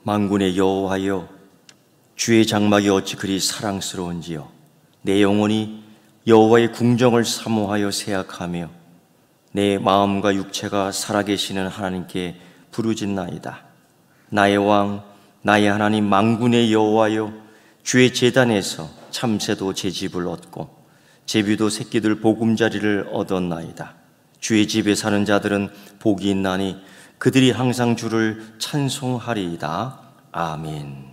만군의 여호와여, 주의 장막이 어찌 그리 사랑스러운지요. 내 영혼이 여호와의 궁정을 사모하여 세약하며 내 마음과 육체가 살아계시는 하나님께 부르짖나이다. 나의 왕, 나의 하나님 만군의 여호와여, 주의 제단에서 참새도 제 집을 얻고 제비도 새끼들 보금자리를 얻었나이다. 주의 집에 사는 자들은 복이 있나니 그들이 항상 주를 찬송하리이다. 아멘.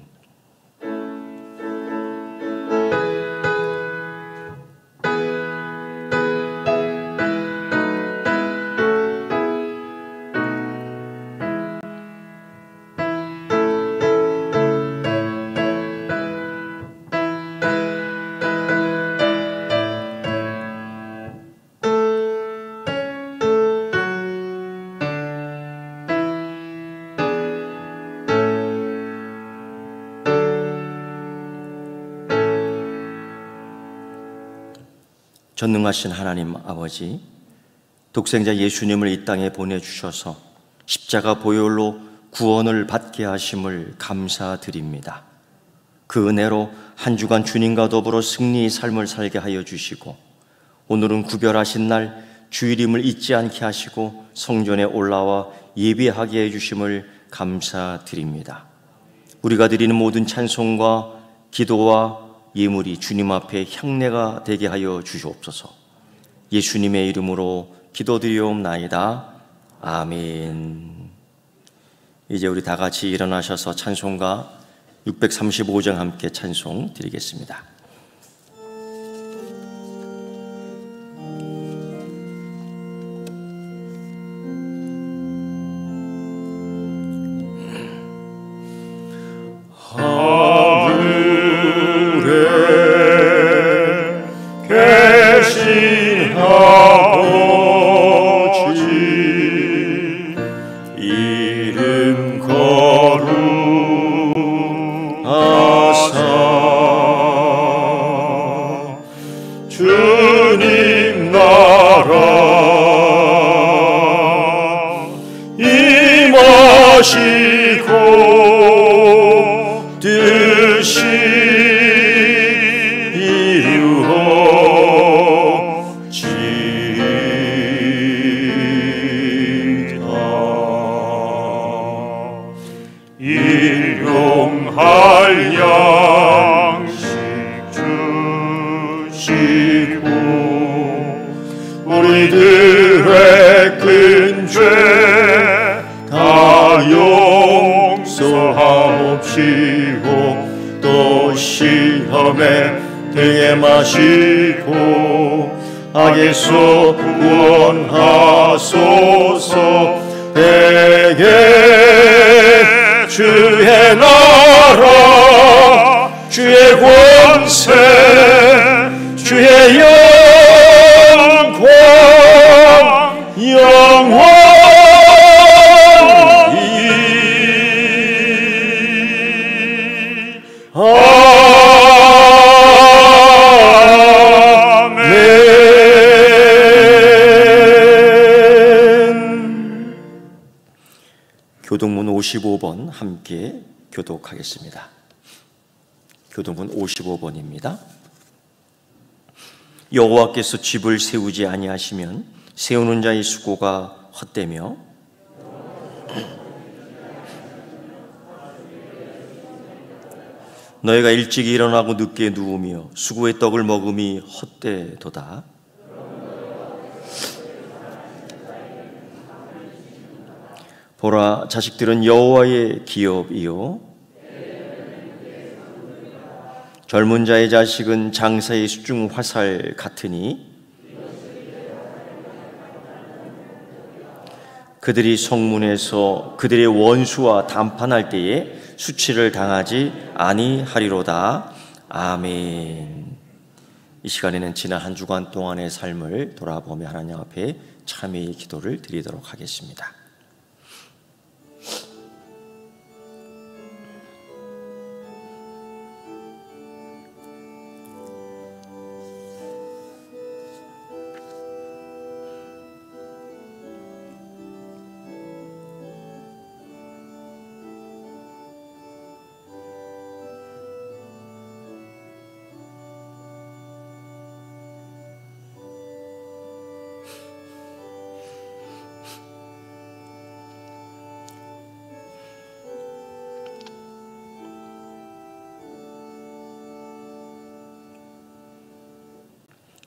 전능하신 하나님 아버지, 독생자 예수님을 이 땅에 보내주셔서 십자가 보혈로 구원을 받게 하심을 감사드립니다. 그 은혜로 한 주간 주님과 더불어 승리의 삶을 살게 하여 주시고, 오늘은 구별하신 날 주일임을 잊지 않게 하시고 성전에 올라와 예배하게 해주심을 감사드립니다. 우리가 드리는 모든 찬송과 기도와 예물이 주님 앞에 향례가 되게 하여 주시옵소서. 예수님의 이름으로 기도드리옵나이다. 아멘. 이제 우리 다 같이 일어나셔서 찬송가 635장 함께 찬송 드리겠습니다. 우리들의 큰 죄 다 용서하옵시고 또 시험에 등에 마시고 악에서 구원하소서. 대개 주의 나라 주의 권세 주의 영광 영원히 아멘. 교동문 55번 함께 교독하겠습니다. 교동문 55번입니다. 여호와께서 집을 세우지 아니하시면 세우는 자의 수고가 헛되며 너희가 일찍 일어나고 늦게 누우며 수고의 떡을 먹음이 헛되도다. 보라, 자식들은 여호와의 기업이요 젊은 자의 자식은 장사의 수중 화살 같으니 그들이 성문에서 그들의 원수와 담판할 때에 수치를 당하지 아니하리로다. 아멘. 이 시간에는 지난 한 주간 동안의 삶을 돌아보며 하나님 앞에 참회의 기도를 드리도록 하겠습니다.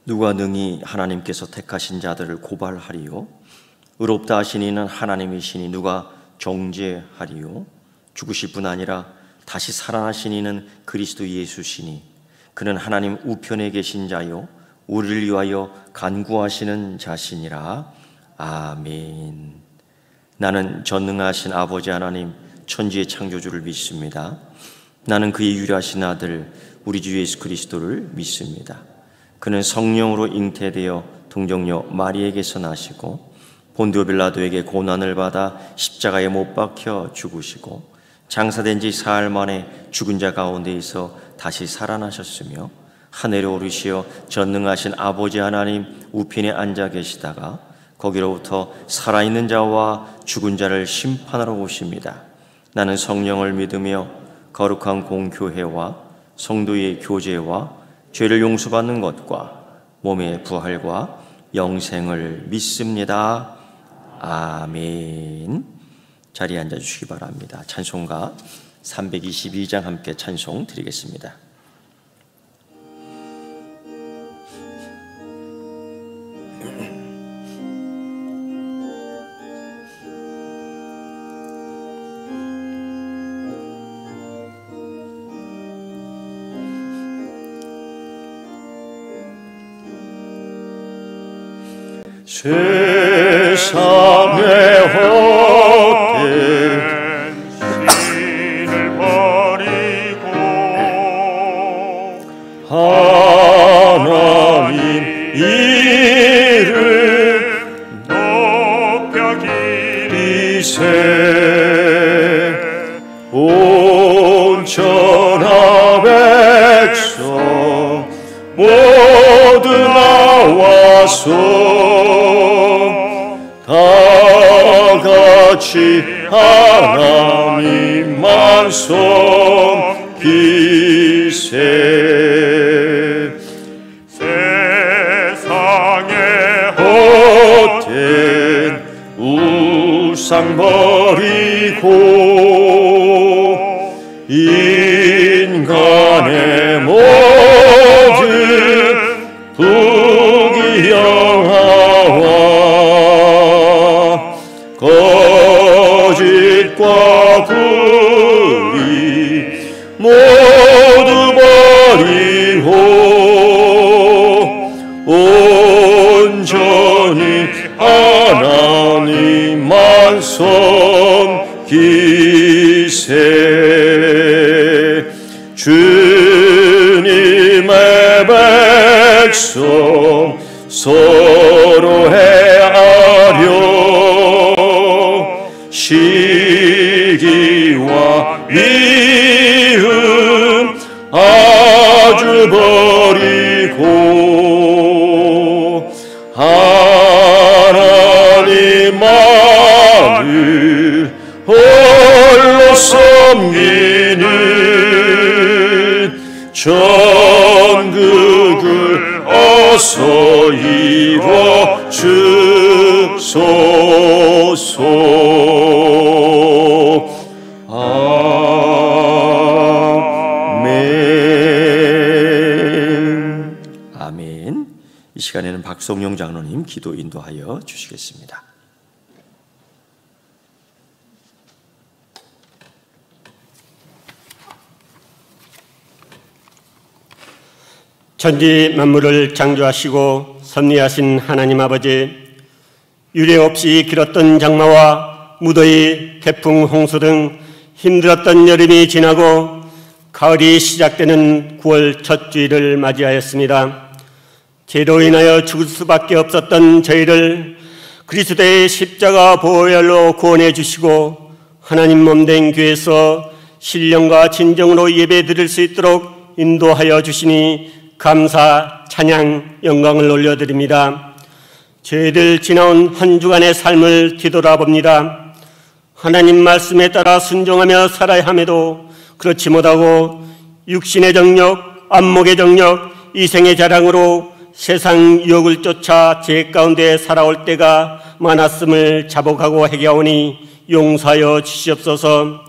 누가 능히 하나님께서 택하신 자들을 고발하리요? 의롭다 하신 이는 하나님이시니 누가 정죄하리요? 죽으실 뿐 아니라 다시 살아나신 이는 그리스도 예수시니 그는 하나님 우편에 계신 자요 우리를 위하여 간구하시는 자시니라. 아멘. 나는 전능하신 아버지 하나님 천지의 창조주를 믿습니다. 나는 그의 유일하신 아들 우리 주 예수 그리스도를 믿습니다. 그는 성령으로 잉태되어 동정녀 마리에게서 나시고 본디오 빌라도에게 고난을 받아 십자가에 못 박혀 죽으시고 장사된 지 사흘 만에 죽은 자 가운데에서 다시 살아나셨으며 하늘에 오르시어 전능하신 아버지 하나님 우편에 앉아 계시다가 거기로부터 살아있는 자와 죽은 자를 심판하러 오십니다. 나는 성령을 믿으며 거룩한 공교회와 성도의 교제와 죄를 용서받는 것과 몸의 부활과 영생을 믿습니다. 아멘. 자리에 앉아주시기 바랍니다. 찬송가 322장 함께 찬송 드리겠습니다. 세상의 헛된 신을 버리고 하나님 이름 높여 기리세 온 천하 백성 모두 나와서 다같이 하나님만 섬기세 세상의 헛된 우상 버리고 인간의 모든 부귀영화와 거짓과 불의 모두 버리고 온전히 하나님만 섬기세 주님의 백성 서로 헤아려 시기와 미움 아주 버리고 하나님만을 홀로 섬기는 전국을 어서 이루어 주소서. 아멘. 아멘. 이 시간에는 박성용 장로님 기도 인도하여 주시겠습니다. 천지 만물을 창조하시고 섭리하신 하나님 아버지, 유례 없이 길었던 장마와 무더위, 태풍, 홍수 등 힘들었던 여름이 지나고 가을이 시작되는 9월 첫 주일을 맞이하였습니다. 죄로 인하여 죽을 수밖에 없었던 저희를 그리스도의 십자가 보혈로 구원해 주시고 하나님 몸된 교회에서 신령과 진정으로 예배 드릴 수 있도록 인도하여 주시니 감사, 찬양, 영광을 올려드립니다. 저희들 지나온 한 주간의 삶을 뒤돌아봅니다. 하나님 말씀에 따라 순종하며 살아야 함에도 그렇지 못하고 육신의 정력, 안목의 정력, 이생의 자랑으로 세상 유혹을 쫓아 죄 가운데 살아올 때가 많았음을 자복하고 회개하오니 용서하여 주시옵소서.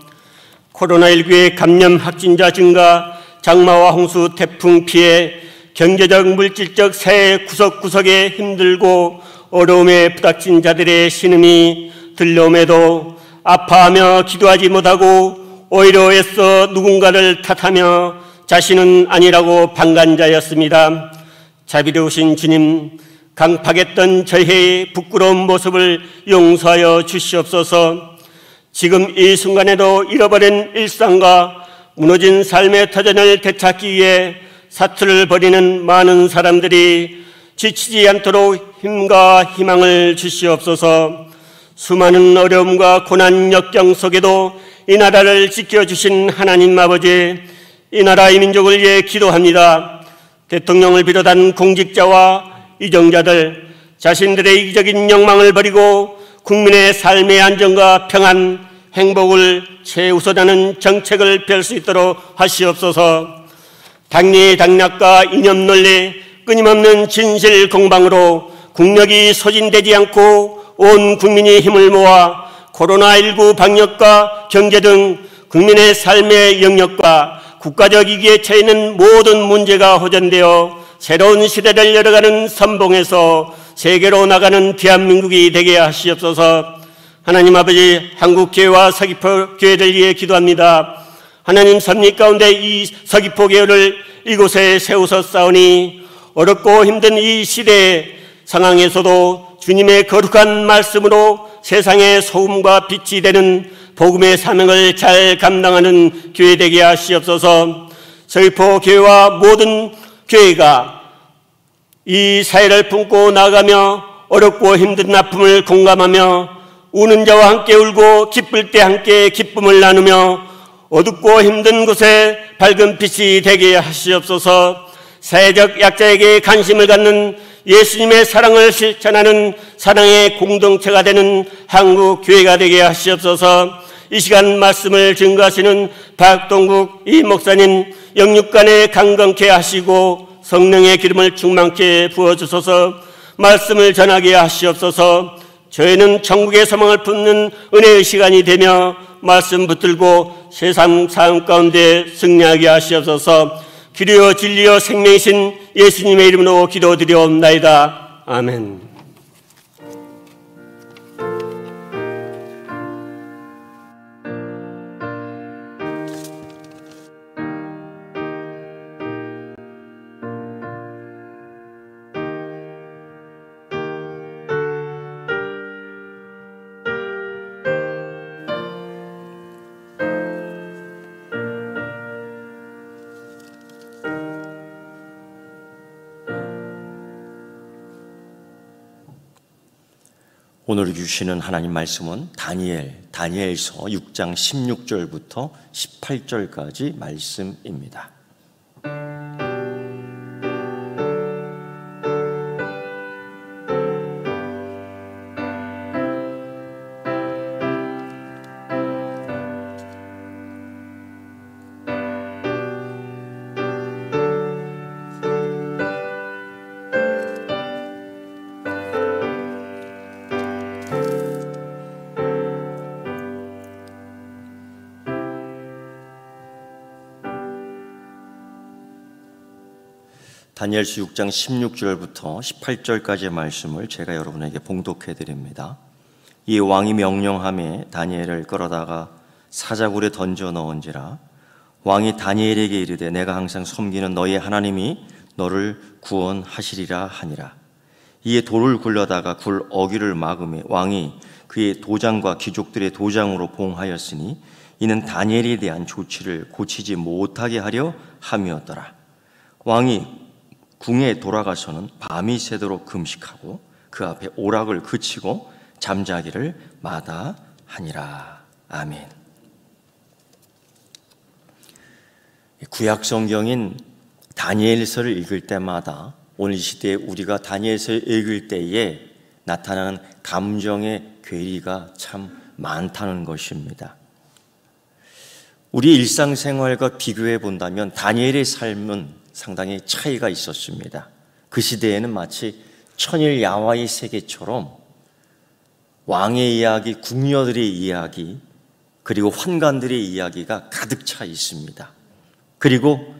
코로나19의 감염 확진자 증가, 장마와 홍수, 태풍 피해 경제적, 물질적 사회 구석구석에 힘들고 어려움에 부닥친 자들의 신음이 들려옴에도 아파하며 기도하지 못하고 오히려 애써 누군가를 탓하며 자신은 아니라고 방관자였습니다. 자비로우신 주님, 강팍했던 저의 부끄러운 모습을 용서하여 주시옵소서. 지금 이 순간에도 잃어버린 일상과 무너진 삶의 터전을 되찾기 위해 사투를 벌이는 많은 사람들이 지치지 않도록 힘과 희망을 주시옵소서. 수많은 어려움과 고난 역경 속에도 이 나라를 지켜주신 하나님 아버지, 이 나라 이 민족을 위해 기도합니다. 대통령을 비롯한 공직자와 유정자들, 자신들의 이기적인 욕망을 버리고 국민의 삶의 안정과 평안, 행복을 최우선하는 정책을 펼 수 있도록 하시옵소서. 당리 당략과 이념 논리, 끊임없는 진실 공방으로 국력이 소진되지 않고 온 국민이 힘을 모아 코로나19 방역과 경제 등 국민의 삶의 영역과 국가적 위기에 처해 있는 모든 문제가 호전되어 새로운 시대를 열어가는 선봉에서 세계로 나가는 대한민국이 되게 하시옵소서. 하나님 아버지, 한국교회와 서귀포 교회를 위해 기도합니다. 하나님 섭리 가운데 이 서귀포 교회를 이곳에 세우셨사오니 어렵고 힘든 이 시대의 상황에서도 주님의 거룩한 말씀으로 세상의 소금과 빛이 되는 복음의 사명을 잘 감당하는 교회 되게 하시옵소서. 서귀포 교회와 모든 교회가 이 사회를 품고 나가며 어렵고 힘든 아픔을 공감하며 우는 자와 함께 울고 기쁠 때 함께 기쁨을 나누며 어둡고 힘든 곳에 밝은 빛이 되게 하시옵소서. 사회적 약자에게 관심을 갖는 예수님의 사랑을 실천하는 사랑의 공동체가 되는 한국 교회가 되게 하시옵소서. 이 시간 말씀을 증거하시는 박동국 이 목사님 영육간에 강건케 하시고 성령의 기름을 충만케 부어주소서. 말씀을 전하게 하시옵소서. 저희는 천국의 소망을 품는 은혜의 시간이 되며 말씀 붙들고 세상 삶 가운데 승리하게 하시옵소서. 길이요 진리요 생명이신 예수님의 이름으로 기도드리옵나이다. 아멘. 오늘 주시는 하나님 말씀은 다니엘서 6장 16절부터 18절까지 말씀입니다. 다니엘서 6장 16절부터 18절까지의 말씀을 제가 여러분에게 봉독해 드립니다. 이 왕이 명령하며 다니엘을 끌어다가 사자굴에 던져 넣은지라. 왕이 다니엘에게 이르되 내가 항상 섬기는 너의 하나님이 너를 구원하시리라 하니라. 이에 돌을 굴려다가 굴 어귀를 막음에 왕이 그의 도장과 귀족들의 도장으로 봉하였으니 이는 다니엘에 대한 조치를 고치지 못하게 하려 함이었더라. 왕이 궁에 돌아가서는 밤이 새도록 금식하고 그 앞에 오락을 그치고 잠자기를 마다하니라. 아멘. 구약 성경인 다니엘서를 읽을 때마다 오늘 시대에 우리가 다니엘서를 읽을 때에 나타나는 감정의 괴리가 참 많다는 것입니다. 우리 일상생활과 비교해 본다면 다니엘의 삶은 상당히 차이가 있었습니다. 그 시대에는 마치 천일 야화의 세계처럼 왕의 이야기, 궁녀들의 이야기, 그리고 환관들의 이야기가 가득 차 있습니다. 그리고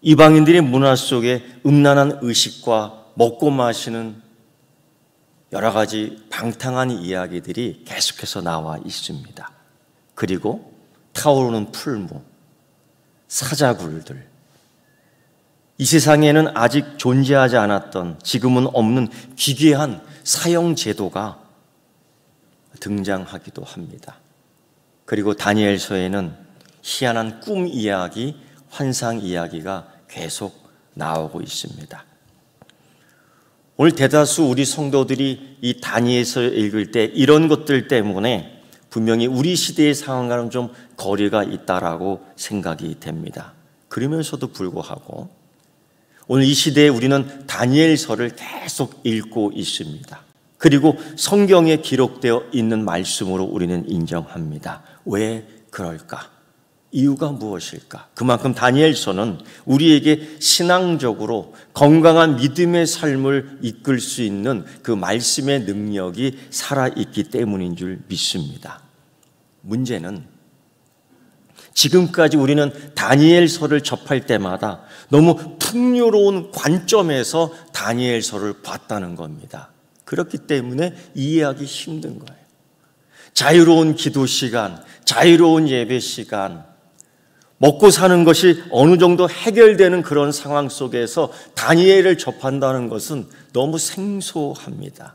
이방인들의 문화 속에 음란한 의식과 먹고 마시는 여러 가지 방탕한 이야기들이 계속해서 나와 있습니다. 그리고 타오르는 풀무, 사자굴들, 이 세상에는 아직 존재하지 않았던, 지금은 없는 기괴한 사형 제도가 등장하기도 합니다. 그리고 다니엘서에는 희한한 꿈 이야기, 환상 이야기가 계속 나오고 있습니다. 오늘 대다수 우리 성도들이 이 다니엘서 읽을 때 이런 것들 때문에 분명히 우리 시대의 상황과는 좀 거리가 있다라고 생각이 됩니다. 그러면서도 불구하고 오늘 이 시대에 우리는 다니엘서를 계속 읽고 있습니다. 그리고 성경에 기록되어 있는 말씀으로 우리는 인정합니다. 왜 그럴까? 이유가 무엇일까? 그만큼 다니엘서는 우리에게 신앙적으로 건강한 믿음의 삶을 이끌 수 있는 그 말씀의 능력이 살아있기 때문인 줄 믿습니다. 문제는 지금까지 우리는 다니엘서를 접할 때마다 너무 풍요로운 관점에서 다니엘서를 봤다는 겁니다. 그렇기 때문에 이해하기 힘든 거예요. 자유로운 기도 시간, 자유로운 예배 시간, 먹고 사는 것이 어느 정도 해결되는 그런 상황 속에서 다니엘을 접한다는 것은 너무 생소합니다.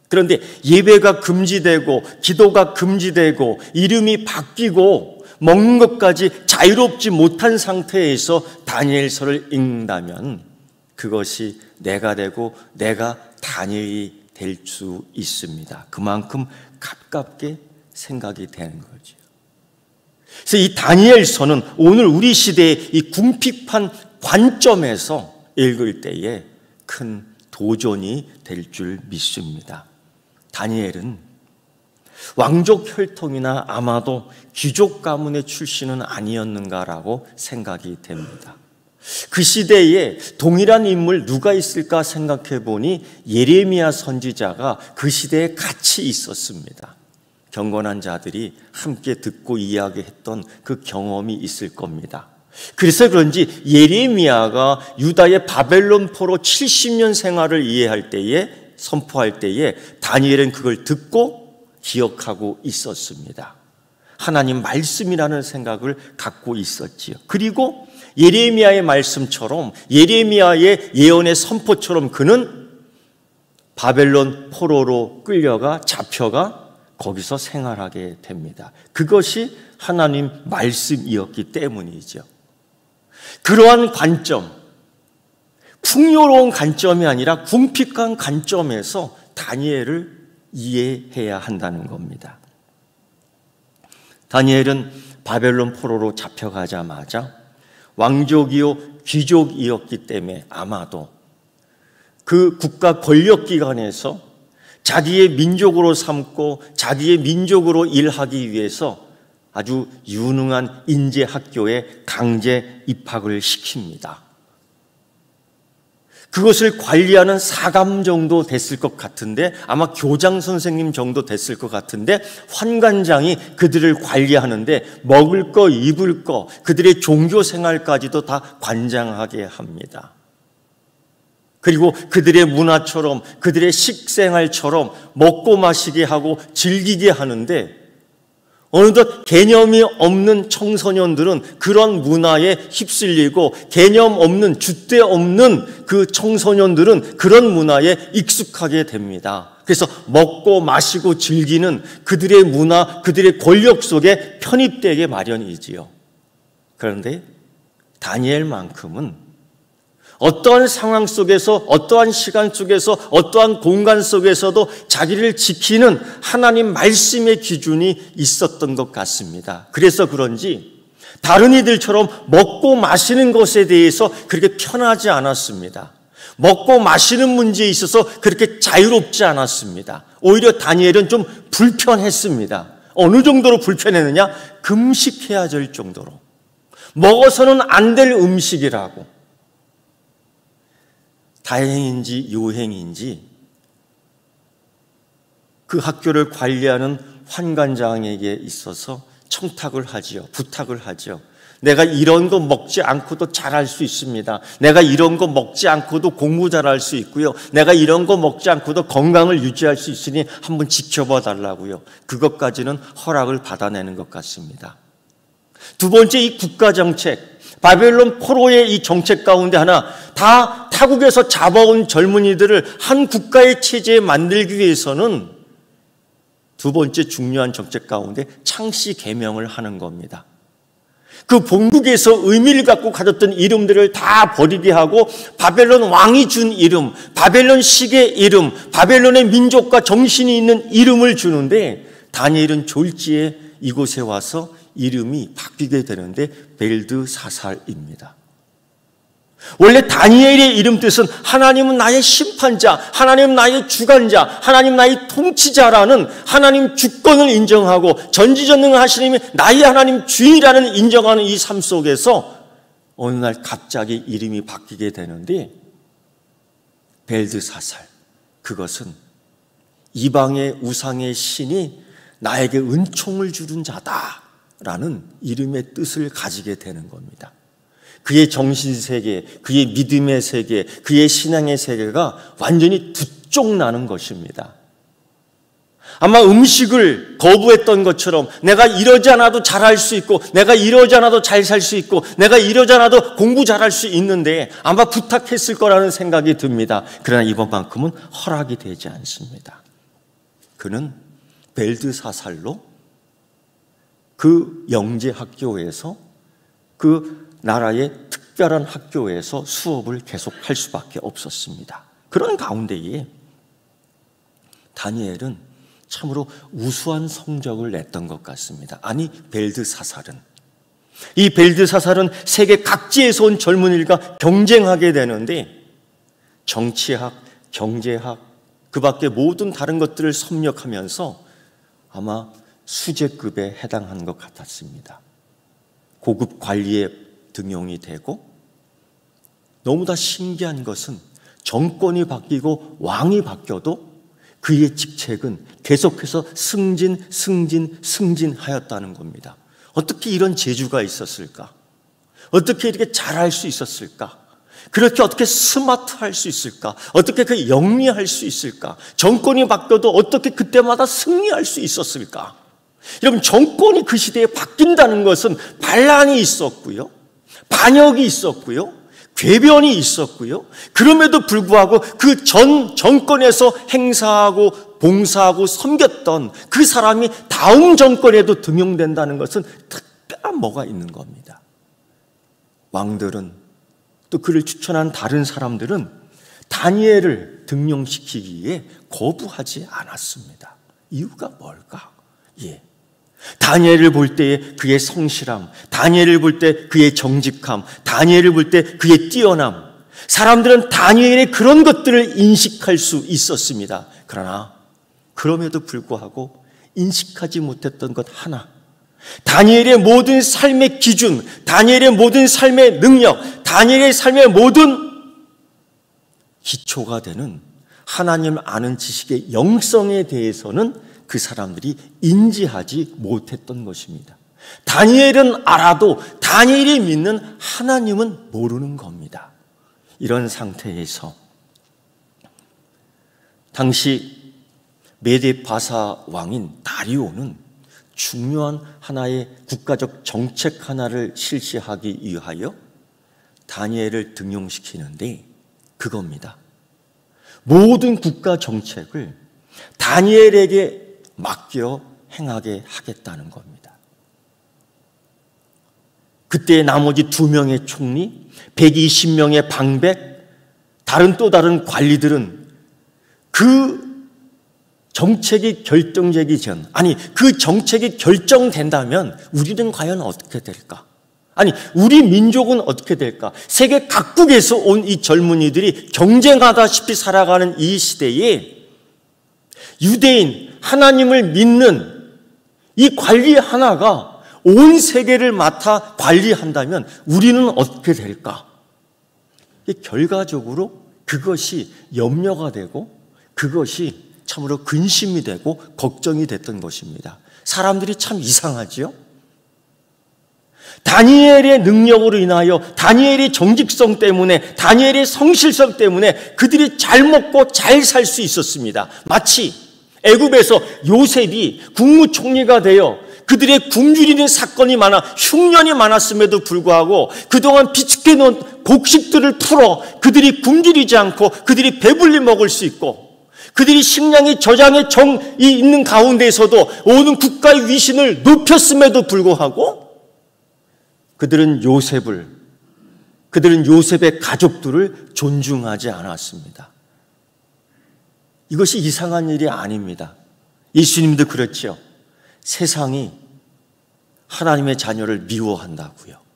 그런데 예배가 금지되고 기도가 금지되고 이름이 바뀌고 먹는 것까지 자유롭지 못한 상태에서 다니엘서를 읽는다면 그것이 내가 되고 내가 다니엘이 될 수 있습니다. 그만큼 가깝게 생각이 되는 거죠. 그래서 이 다니엘서는 오늘 우리 시대의 이 궁핍한 관점에서 읽을 때에 큰 도전이 될 줄 믿습니다. 다니엘은 왕족 혈통이나 아마도 귀족 가문의 출신은 아니었는가라고 생각이 됩니다. 그 시대에 동일한 인물 누가 있을까 생각해 보니 예레미야 선지자가 그 시대에 같이 있었습니다. 경건한 자들이 함께 듣고 이야기했던 그 경험이 있을 겁니다. 그래서 그런지 예레미야가 유다의 바벨론 포로 70년 생활을 이해할 때에, 선포할 때에 다니엘은 그걸 듣고 기억하고 있었습니다. 하나님 말씀이라는 생각을 갖고 있었지요. 그리고 예레미야의 말씀처럼, 예레미야의 예언의 선포처럼 그는 바벨론 포로로 끌려가 잡혀가 거기서 생활하게 됩니다. 그것이 하나님 말씀이었기 때문이죠. 그러한 관점, 풍요로운 관점이 아니라 궁핍한 관점에서 다니엘을 이해해야 한다는 겁니다. 다니엘은 바벨론 포로로 잡혀가자마자 왕족이요 귀족이었기 때문에 아마도 그 국가 권력기관에서 자기의 민족으로 삼고 자기의 민족으로 일하기 위해서 아주 유능한 인재학교에 강제 입학을 시킵니다. 그것을 관리하는 사감 정도 됐을 것 같은데, 아마 교장 선생님 정도 됐을 것 같은데, 환관장이 그들을 관리하는데 먹을 거, 입을 거, 그들의 종교 생활까지도 다 관장하게 합니다. 그리고 그들의 문화처럼, 그들의 식생활처럼 먹고 마시게 하고 즐기게 하는데, 어느덧 개념이 없는 청소년들은 그런 문화에 휩쓸리고, 개념 없는, 줏대 없는 그 청소년들은 그런 문화에 익숙하게 됩니다. 그래서 먹고 마시고 즐기는 그들의 문화, 그들의 권력 속에 편입되게 마련이지요. 그런데 다니엘만큼은 어떠한 상황 속에서, 어떠한 시간 속에서, 어떠한 공간 속에서도 자기를 지키는 하나님 말씀의 기준이 있었던 것 같습니다. 그래서 그런지 다른 이들처럼 먹고 마시는 것에 대해서 그렇게 편하지 않았습니다. 먹고 마시는 문제에 있어서 그렇게 자유롭지 않았습니다. 오히려 다니엘은 좀 불편했습니다. 어느 정도로 불편했느냐? 금식해야 될 정도로. 먹어서는 안 될 음식이라고. 다행인지 요행인지 그 학교를 관리하는 환관장에게 있어서 청탁을 하지요. 부탁을 하죠. 내가 이런 거 먹지 않고도 잘할 수 있습니다. 내가 이런 거 먹지 않고도 공부 잘할 수 있고요. 내가 이런 거 먹지 않고도 건강을 유지할 수 있으니 한번 지켜봐 달라고요. 그것까지는 허락을 받아내는 것 같습니다. 두 번째, 이 국가정책, 바벨론 포로의 이 정책 가운데 하나, 다 타국에서 잡아온 젊은이들을 한 국가의 체제에 만들기 위해서는 두 번째 중요한 정책 가운데 창씨 계명을 하는 겁니다. 그 본국에서 의미를 갖고 가졌던 이름들을 다 버리게 하고 바벨론 왕이 준 이름, 바벨론식의 이름, 바벨론의 민족과 정신이 있는 이름을 주는데, 다니엘은 졸지에 이곳에 와서 이름이 바뀌게 되는데 벨드사살입니다. 원래 다니엘의 이름 뜻은 하나님은 나의 심판자, 하나님은 나의 주관자, 하나님 나의 통치자라는 하나님 주권을 인정하고 전지전능한 하시님이 나의 하나님 주인이라는 인정하는 이 삶 속에서 어느 날 갑자기 이름이 바뀌게 되는데, 벨드사살, 그것은 이방의 우상의 신이 나에게 은총을 주는 자다라는 이름의 뜻을 가지게 되는 겁니다. 그의 정신세계, 그의 믿음의 세계, 그의 신앙의 세계가 완전히 두쪽나는 것입니다. 아마 음식을 거부했던 것처럼 내가 이러지 않아도 잘할 수 있고, 내가 이러지 않아도 잘 살 수 있고, 내가 이러지 않아도 공부 잘할 수 있는데 아마 부탁했을 거라는 생각이 듭니다. 그러나 이번만큼은 허락이 되지 않습니다. 그는 벨드사살로 그 영재 학교에서, 그 나라의 특별한 학교에서 수업을 계속할 수밖에 없었습니다. 그런 가운데에 다니엘은 참으로 우수한 성적을 냈던 것 같습니다. 아니, 벨드사살은, 이 벨드사살은 세계 각지에서 온 젊은이들과 경쟁하게 되는데, 정치학, 경제학, 그 밖에 모든 다른 것들을 섭렵하면서 아마 수재급에 해당한 것 같았습니다. 고급 관리에 등용이 되고, 너무나 신기한 것은 정권이 바뀌고 왕이 바뀌어도 그의 직책은 계속해서 승진하였다는 겁니다. 어떻게 이런 재주가 있었을까? 어떻게 이렇게 잘할 수 있었을까? 그렇게 어떻게 스마트할 수 있을까? 어떻게 그 영리할 수 있을까? 정권이 바뀌어도 어떻게 그때마다 승리할 수 있었을까? 여러분, 정권이 그 시대에 바뀐다는 것은 반란이 있었고요, 반역이 있었고요, 궤변이 있었고요, 그럼에도 불구하고 그 전 정권에서 행사하고 봉사하고 섬겼던 그 사람이 다음 정권에도 등용된다는 것은 특별한 뭐가 있는 겁니다. 왕들은, 또 그를 추천한 다른 사람들은 다니엘을 등용시키기에 거부하지 않았습니다. 이유가 뭘까? 다니엘을 볼 때에 그의 성실함, 다니엘을 볼 때 그의 정직함, 다니엘을 볼 때 그의 뛰어남, 사람들은 다니엘의 그런 것들을 인식할 수 있었습니다. 그러나 그럼에도 불구하고 인식하지 못했던 것 하나, 다니엘의 모든 삶의 기준, 다니엘의 모든 삶의 능력, 다니엘의 삶의 모든 기초가 되는 하나님을 아는 지식의 영성에 대해서는 그 사람들이 인지하지 못했던 것입니다. 다니엘은 알아도 다니엘이 믿는 하나님은 모르는 겁니다. 이런 상태에서 당시 메데 바사 왕인 다리오는 중요한 하나의 국가적 정책 하나를 실시하기 위하여 다니엘을 등용시키는데, 그겁니다. 모든 국가 정책을 다니엘에게 맡겨 행하게 하겠다는 겁니다. 그때 나머지 2명의 총리, 120명의 방백, 또 다른 관리들은 그 정책이 결정되기 전, 그 정책이 결정된다면 우리는 과연 어떻게 될까? 우리 민족은 어떻게 될까? 세계 각국에서 온 이 젊은이들이 경쟁하다시피 살아가는 이 시대에 유대인, 하나님을 믿는 이 관리 하나가 온 세계를 맡아 관리한다면 우리는 어떻게 될까? 결과적으로 그것이 염려가 되고, 그것이 참으로 근심이 되고 걱정이 됐던 것입니다. 사람들이 참 이상하지요? 다니엘의 능력으로 인하여, 다니엘의 정직성 때문에, 다니엘의 성실성 때문에 그들이 잘 먹고 잘 살 수 있었습니다. 마치 애굽에서 요셉이 국무총리가 되어 그들의 굶주리는 사건이 많아 흉년이 많았음에도 불구하고 그동안 비축해 놓은 곡식들을 풀어 그들이 굶주리지 않고 그들이 배불리 먹을 수 있고, 그들이 식량이 저장의 정이 있는 가운데에서도 오는 국가의 위신을 높였음에도 불구하고 그들은 요셉의 가족들을 존중하지 않았습니다. 이것이 이상한 일이 아닙니다. 예수님도 그렇죠. 세상이 하나님의 자녀를 미워한다고요.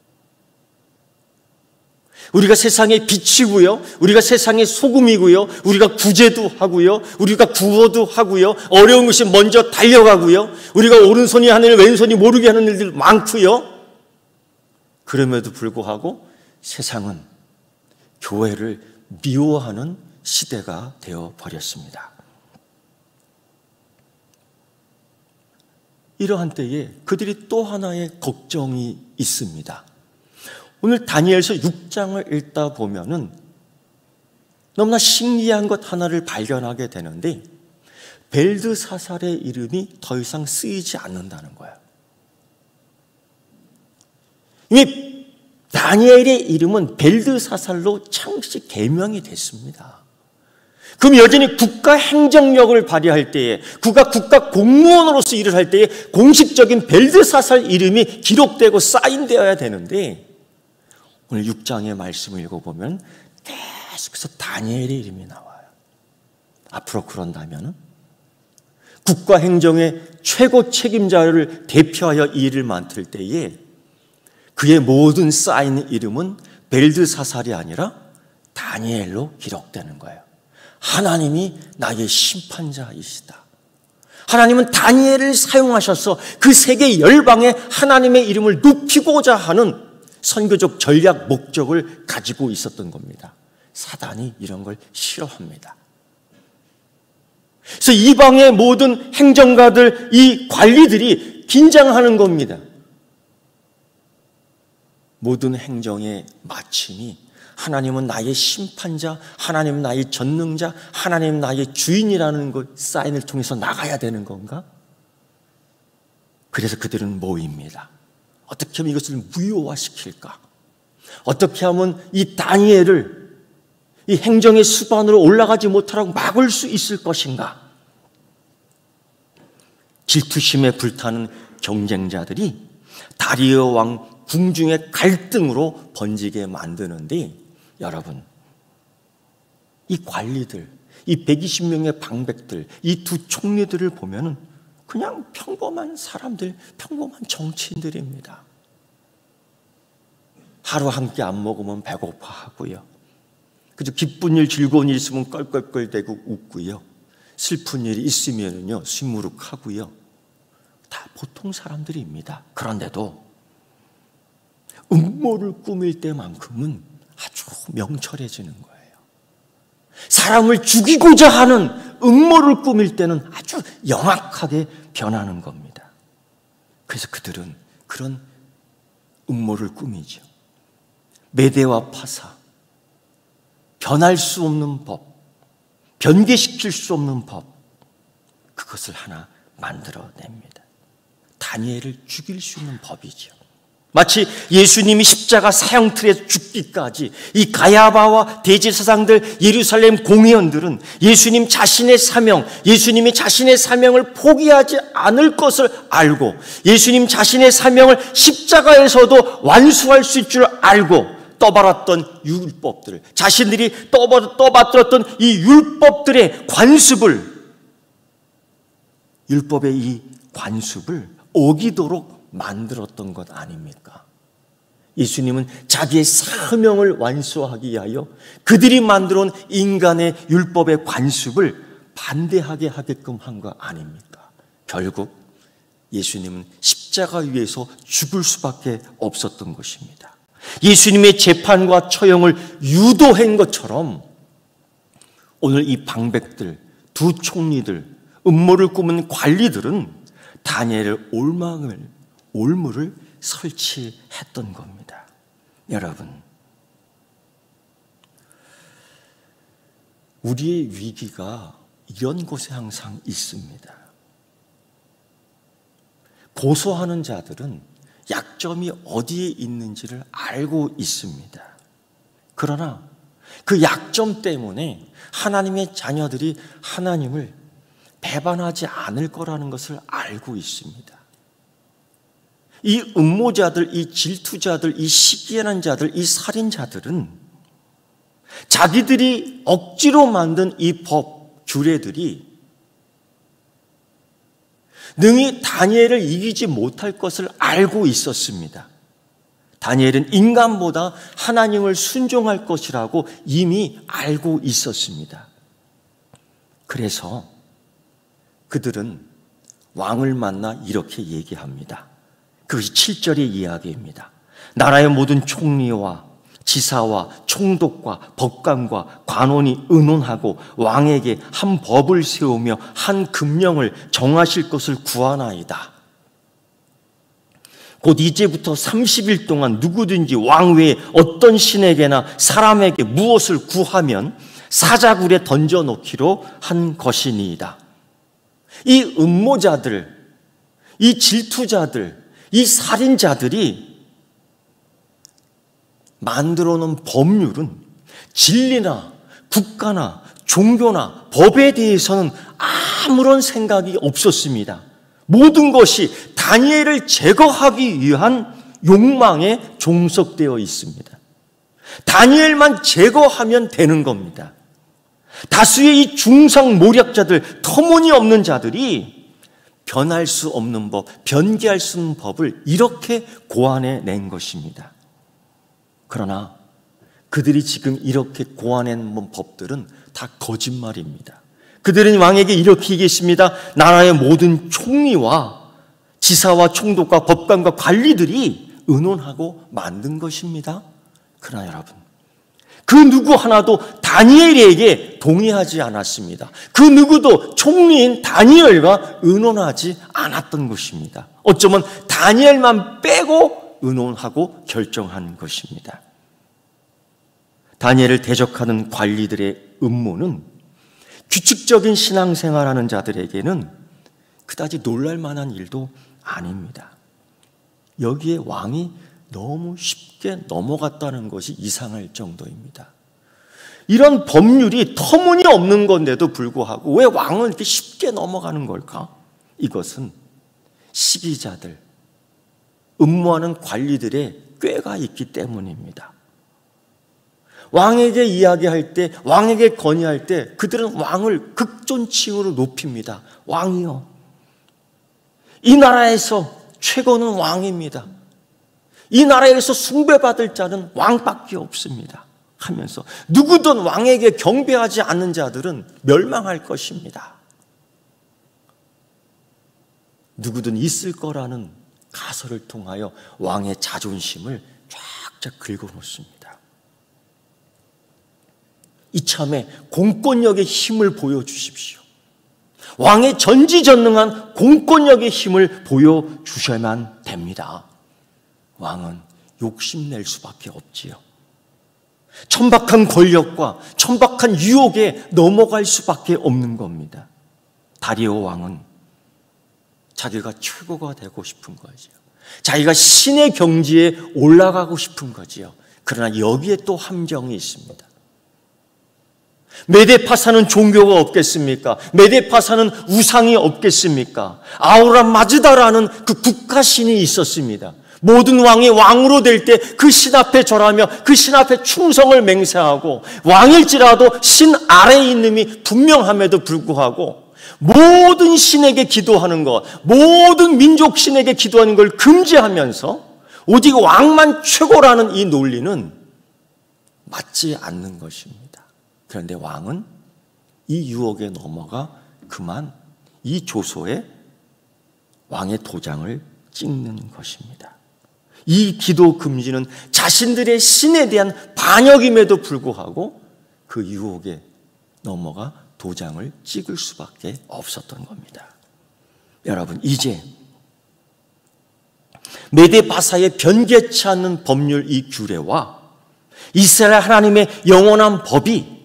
우리가 세상의 빛이고요, 우리가 세상의 소금이고요, 우리가 구제도 하고요, 우리가 구호도 하고요, 어려운 것이 먼저 달려가고요, 우리가 오른손이 하늘 왼손이 모르게 하는 일들 많고요. 그럼에도 불구하고 세상은 교회를 미워하는 시대가 되어버렸습니다. 이러한 때에 그들이 또 하나의 걱정이 있습니다. 오늘 다니엘서 6장을 읽다 보면은 너무나 신기한 것 하나를 발견하게 되는데, 벨드사살의 이름이 더 이상 쓰이지 않는다는 거예요. 이미 다니엘의 이름은 벨드사살로 창시 개명이 됐습니다. 그럼 여전히 국가 행정력을 발휘할 때에, 국가 공무원으로서 일을 할 때에 공식적인 벨드사살 이름이 기록되고 사인되어야 되는데, 오늘 6장의 말씀을 읽어보면 계속해서 다니엘의 이름이 나와요. 앞으로 그런다면 국가 행정의 최고 책임자를 대표하여 이 일을 맡을 때에 그의 모든 쌓인 이름은 벨드사살이 아니라 다니엘로 기록되는 거예요. 하나님이 나의 심판자이시다. 하나님은 다니엘을 사용하셔서 그 세계 열방에 하나님의 이름을 높이고자 하는 선교적 전략 목적을 가지고 있었던 겁니다. 사단이 이런 걸 싫어합니다. 그래서 이방의 모든 행정가들, 이 관리들이 긴장하는 겁니다. 모든 행정의 마침이 하나님은 나의 심판자, 하나님은 나의 전능자, 하나님은 나의 주인이라는 것 사인을 통해서 나가야 되는 건가? 그래서 그들은 모입니다. 어떻게 하면 이것을 무효화시킬까? 어떻게 하면 이 다니엘을 이 행정의 수반으로 올라가지 못하라고 막을 수 있을 것인가? 질투심에 불타는 경쟁자들이 다리오 왕 궁중의 갈등으로 번지게 만드는데, 여러분, 이 관리들, 이 120명의 방백들, 이 두 총리들을 보면은 그냥 평범한 사람들, 평범한 정치인들입니다. 하루 한 끼 안 먹으면 배고파하고요. 그저 기쁜 일, 즐거운 일 있으면 껄껄껄대고 웃고요. 슬픈 일이 있으면요 시무룩하고요. 다 보통 사람들입니다. 그런데도 음모를 꾸밀 때만큼은 아주 명철해지는 거예요. 사람을 죽이고자 하는 음모를 꾸밀 때는 아주 영악하게 변하는 겁니다. 그래서 그들은 그런 음모를 꾸미죠. 메대와 파사, 변할 수 없는 법, 변개시킬 수 없는 법, 그것을 하나 만들어냅니다. 다니엘을 죽일 수 있는 법이죠. 마치 예수님이 십자가 사형틀에 죽기까지 이 가야바와 대제사장들, 예루살렘 공의원들은 예수님이 자신의 사명을 포기하지 않을 것을 알고, 예수님 자신의 사명을 십자가에서도 완수할 수 있을 줄 알고 떠받았던 율법들, 자신들이 떠받들었던 이 율법들의 율법의 이 관습을 어기도록 만들었던 것 아닙니까? 예수님은 자기의 사명을 완수하기 위하여 그들이 만들어온 인간의 율법의 관습을 반대하게 하게끔 한 거 아닙니까? 결국 예수님은 십자가 위에서 죽을 수밖에 없었던 것입니다. 예수님의 재판과 처형을 유도한 것처럼 오늘 이 방백들, 두 총리들, 음모를 꾸민 관리들은 다니엘의 올무를 설치했던 겁니다. 여러분, 우리의 위기가 이런 곳에 항상 있습니다. 고소하는 자들은 약점이 어디에 있는지를 알고 있습니다. 그러나 그 약점 때문에 하나님의 자녀들이 하나님을 배반하지 않을 거라는 것을 알고 있습니다. 이 음모자들, 이 질투자들, 이 시기하는 자들, 이 살인자들은 자기들이 억지로 만든 이 법, 규례들이 능히 다니엘을 이기지 못할 것을 알고 있었습니다. 다니엘은 인간보다 하나님을 순종할 것이라고 이미 알고 있었습니다. 그래서 그들은 왕을 만나 이렇게 얘기합니다. 그것이 7절의 이야기입니다. 나라의 모든 총리와 지사와 총독과 법관과 관원이 의논하고 왕에게 한 법을 세우며 한 금령을 정하실 것을 구하나이다. 곧 이제부터 30일 동안 누구든지 왕 외에 어떤 신에게나 사람에게 무엇을 구하면 사자굴에 던져놓기로 한 것이니이다. 이 음모자들, 이 질투자들, 이 살인자들이 만들어 놓은 법률은 진리나 국가나 종교나 법에 대해서는 아무런 생각이 없었습니다. 모든 것이 다니엘을 제거하기 위한 욕망에 종속되어 있습니다. 다니엘만 제거하면 되는 겁니다. 다수의 이 중상모략자들, 터무니없는 자들이 변할 수 없는 법, 변개할 수 없는 법을 이렇게 고안해낸 것입니다. 그러나 그들이 지금 이렇게 고안해낸 법들은 다 거짓말입니다. 그들은 왕에게 이렇게 얘기했습니다. 나라의 모든 총리와 지사와 총독과 법관과 관리들이 의논하고 만든 것입니다. 그러나 여러분, 그 누구 하나도 다니엘에게 동의하지 않았습니다. 그 누구도 총리인 다니엘과 의논하지 않았던 것입니다. 어쩌면 다니엘만 빼고 의논하고 결정한 것입니다. 다니엘을 대적하는 관리들의 음모는 규칙적인 신앙생활하는 자들에게는 그다지 놀랄 만한 일도 아닙니다. 여기에 왕이 너무 쉽게 넘어갔다는 것이 이상할 정도입니다. 이런 법률이 터무니없는 건데도 불구하고 왜 왕은 이렇게 쉽게 넘어가는 걸까? 이것은 시기자들, 음모하는 관리들의 꾀가 있기 때문입니다. 왕에게 이야기할 때, 왕에게 건의할 때 그들은 왕을 극존칭으로 높입니다. 왕이요, 이 나라에서 최고는 왕입니다. 이 나라에서 숭배받을 자는 왕밖에 없습니다 하면서 누구든 왕에게 경배하지 않는 자들은 멸망할 것입니다. 누구든 있을 거라는 가설을 통하여 왕의 자존심을 쫙쫙 긁어놓습니다. 이참에 공권력의 힘을 보여주십시오. 왕의 전지전능한 공권력의 힘을 보여주셔야만 됩니다. 왕은 욕심낼 수밖에 없지요. 천박한 권력과 천박한 유혹에 넘어갈 수밖에 없는 겁니다. 다리오 왕은 자기가 최고가 되고 싶은 거지요. 자기가 신의 경지에 올라가고 싶은 거지요. 그러나 여기에 또 함정이 있습니다. 메데파사는 종교가 없겠습니까? 메데파사는 우상이 없겠습니까? 아우라 마즈다라는 그 국가신이 있었습니다. 모든 왕이 왕으로 될 때 그 신 앞에 절하며 그 신 앞에 충성을 맹세하고, 왕일지라도 신 아래에 있음이 분명함에도 불구하고 모든 신에게 기도하는 것, 모든 민족 신에게 기도하는 걸 금지하면서 오직 왕만 최고라는 이 논리는 맞지 않는 것입니다. 그런데 왕은 이 유혹에 넘어가 그만 이 조소에 왕의 도장을 찍는 것입니다. 이 기도 금지는 자신들의 신에 대한 반역임에도 불구하고 그 유혹에 넘어가 도장을 찍을 수밖에 없었던 겁니다. 여러분, 이제 메데바사의 변개치 않는 법률 이 규례와 이스라엘 하나님의 영원한 법이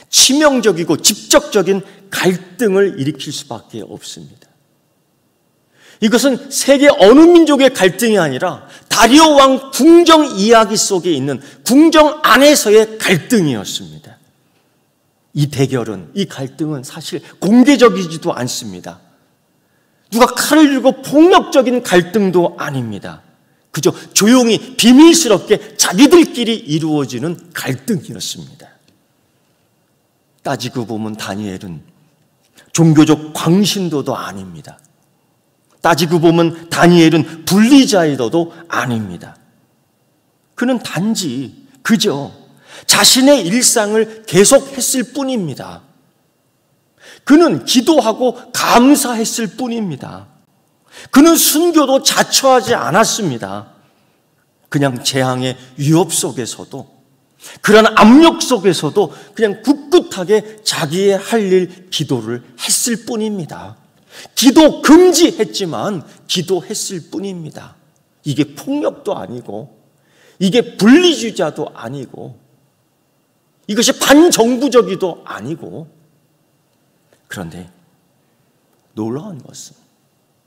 치명적이고 직접적인 갈등을 일으킬 수밖에 없습니다. 이것은 세계 어느 민족의 갈등이 아니라 다리오 왕 궁정 이야기 속에 있는 궁정 안에서의 갈등이었습니다. 이 대결은, 이 갈등은 사실 공개적이지도 않습니다. 누가 칼을 들고 폭력적인 갈등도 아닙니다. 그저 조용히 비밀스럽게 자기들끼리 이루어지는 갈등이었습니다. 따지고 보면 다니엘은 종교적 광신도도 아닙니다. 따지고 보면 다니엘은 분리자이더도 아닙니다. 그는 단지 그저 자신의 일상을 계속했을 뿐입니다. 그는 기도하고 감사했을 뿐입니다. 그는 순교도 자처하지 않았습니다. 그냥 재앙의 위협 속에서도, 그런 압력 속에서도 그냥 꿋꿋하게 자기의 할 일 기도를 했을 뿐입니다. 기도 금지했지만 기도했을 뿐입니다. 이게 폭력도 아니고, 이게 분리주의자도 아니고, 이것이 반정부적이도 아니고. 그런데 놀라운 것은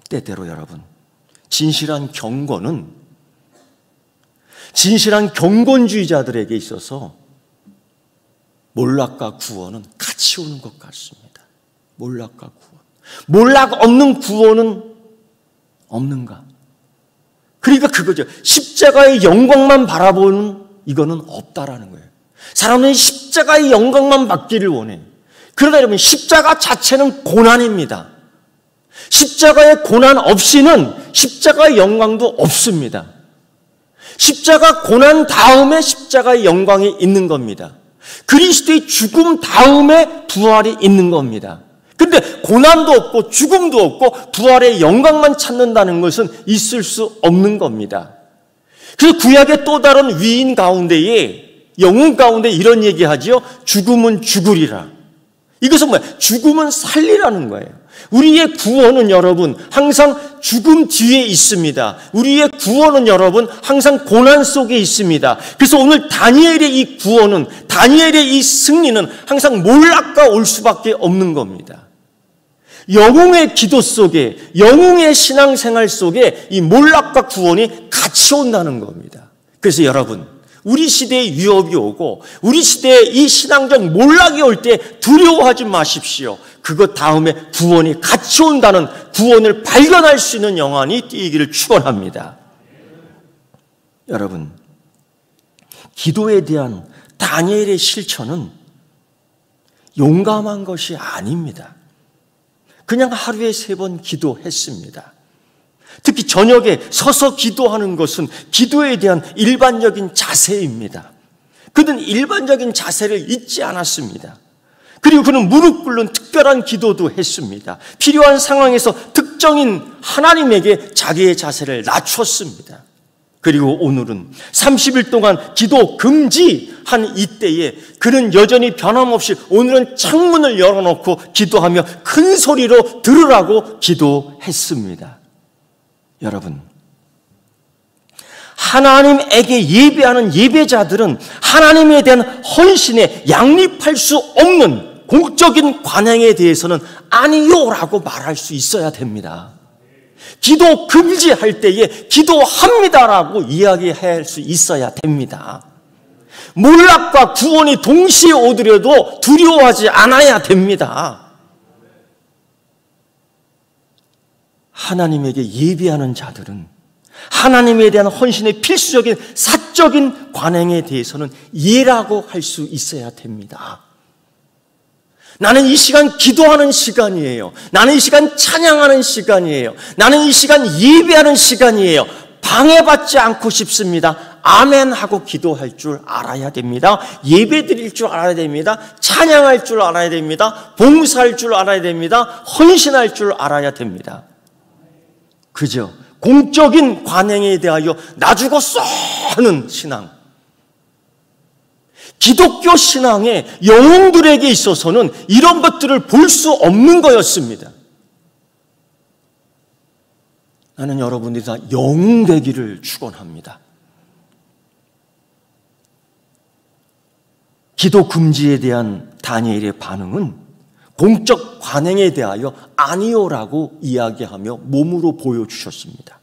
때때로 여러분, 진실한 경건주의자들에게 있어서 몰락과 구원은 같이 오는 것 같습니다. 몰락과 구원. 몰락 없는 구원은 없는가? 그러니까 그거죠. 십자가의 영광만 바라보는 이거는 없다라는 거예요. 사람은 십자가의 영광만 받기를 원해. 그러다 보면 십자가 자체는 고난입니다. 십자가의 고난 없이는 십자가의 영광도 없습니다. 십자가 고난 다음에 십자가의 영광이 있는 겁니다. 그리스도의 죽음 다음에 부활이 있는 겁니다. 근데 고난도 없고 죽음도 없고 부활의 영광만 찾는다는 것은 있을 수 없는 겁니다. 그래서 구약의 또 다른 위인 가운데에, 영혼 가운데 이런 얘기하지요. 죽음은 죽으리라. 이것은 뭐야? 죽음은 살리라는 거예요. 우리의 구원은 여러분 항상 죽음 뒤에 있습니다. 우리의 구원은 여러분 항상 고난 속에 있습니다. 그래서 오늘 다니엘의 이 구원은, 다니엘의 이 승리는 항상 몰락과 올 수밖에 없는 겁니다. 영웅의 기도 속에, 영웅의 신앙생활 속에 이 몰락과 구원이 같이 온다는 겁니다. 그래서 여러분, 우리 시대에 위협이 오고 우리 시대에 이 신앙적 몰락이 올 때 두려워하지 마십시오. 그것 다음에 구원이 같이 온다는, 구원을 발견할 수 있는 영안이 띄기를 축원합니다. 여러분, 기도에 대한 다니엘의 실천은 용감한 것이 아닙니다. 그냥 하루에 3번 기도했습니다. 특히 저녁에 서서 기도하는 것은 기도에 대한 일반적인 자세입니다. 그는 일반적인 자세를 잊지 않았습니다. 그리고 그는 무릎 꿇는 특별한 기도도 했습니다. 필요한 상황에서 특정인 하나님에게 자기의 자세를 낮췄습니다. 그리고 오늘은 30일 동안 기도 금지한 이때에 그는 여전히 변함없이 오늘은 창문을 열어놓고 기도하며 큰 소리로 들으라고 기도했습니다. 여러분, 하나님에게 예배하는 예배자들은 하나님에 대한 헌신에 양립할 수 없는 공적인 관행에 대해서는 아니요라고 말할 수 있어야 됩니다. 기도 금지할 때에 기도합니다라고 이야기할 수 있어야 됩니다. 몰락과 구원이 동시에 오더라도 두려워하지 않아야 됩니다. 하나님에게 예배하는 자들은 하나님에 대한 헌신의 필수적인 사적인 관행에 대해서는 예라고 할 수 있어야 됩니다. 나는 이 시간 기도하는 시간이에요. 나는 이 시간 찬양하는 시간이에요. 나는 이 시간 예배하는 시간이에요. 방해받지 않고 싶습니다. 아멘 하고 기도할 줄 알아야 됩니다. 예배 드릴 줄 알아야 됩니다. 찬양할 줄 알아야 됩니다. 봉사할 줄 알아야 됩니다. 헌신할 줄 알아야 됩니다. 그죠? 공적인 관행에 대하여 놔주고 쏘는 신앙. 기독교 신앙의 영웅들에게 있어서는 이런 것들을 볼 수 없는 거였습니다. 나는 여러분들이 다 영웅 되기를 축원합니다. 기도 금지에 대한 다니엘의 반응은 공적 관행에 대하여 아니요라고 이야기하며 몸으로 보여주셨습니다.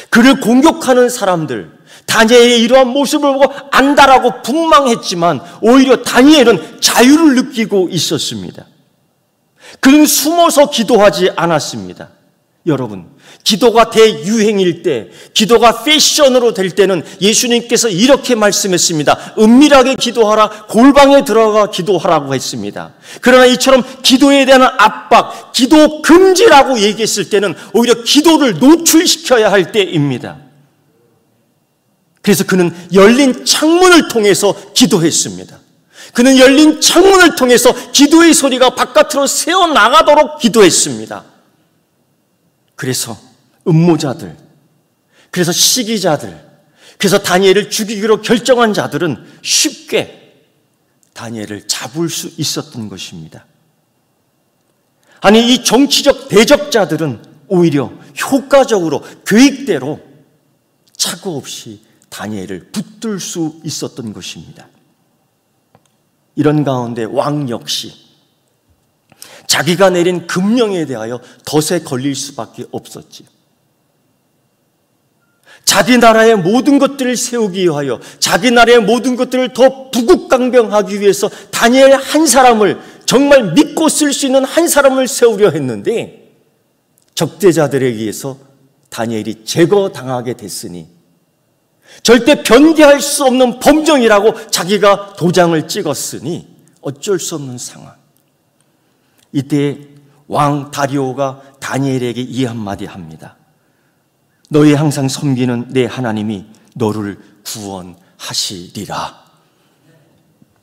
그를 공격하는 사람들, 다니엘의 이러한 모습을 보고 안다라고 분망했지만 오히려 다니엘은 자유를 느끼고 있었습니다. 그는 숨어서 기도하지 않았습니다. 여러분, 기도가 대유행일 때, 기도가 패션으로 될 때는 예수님께서 이렇게 말씀했습니다. 은밀하게 기도하라, 골방에 들어가 기도하라고 했습니다. 그러나 이처럼 기도에 대한 압박, 기도 금지라고 얘기했을 때는 오히려 기도를 노출시켜야 할 때입니다. 그래서 그는 열린 창문을 통해서 기도했습니다. 그는 열린 창문을 통해서 기도의 소리가 바깥으로 새어나가도록 기도했습니다. 그래서 음모자들, 그래서 시기자들, 그래서 다니엘을 죽이기로 결정한 자들은 쉽게 다니엘을 잡을 수 있었던 것입니다. 아니, 이 정치적 대적자들은 오히려 효과적으로 계획대로 착오 없이 다니엘을 붙들 수 있었던 것입니다. 이런 가운데 왕 역시 자기가 내린 금령에 대하여 덫에 걸릴 수밖에 없었지요. 자기 나라의 모든 것들을 세우기 위하여, 자기 나라의 모든 것들을 더 부국강병하기 위해서 다니엘 한 사람을, 정말 믿고 쓸 수 있는 한 사람을 세우려 했는데 적대자들에 의해서 다니엘이 제거당하게 됐으니 절대 변개할 수 없는 범정이라고 자기가 도장을 찍었으니 어쩔 수 없는 상황. 이때 왕 다리오가 다니엘에게 이 한마디 합니다. 너희 항상 섬기는 내 하나님이 너를 구원하시리라.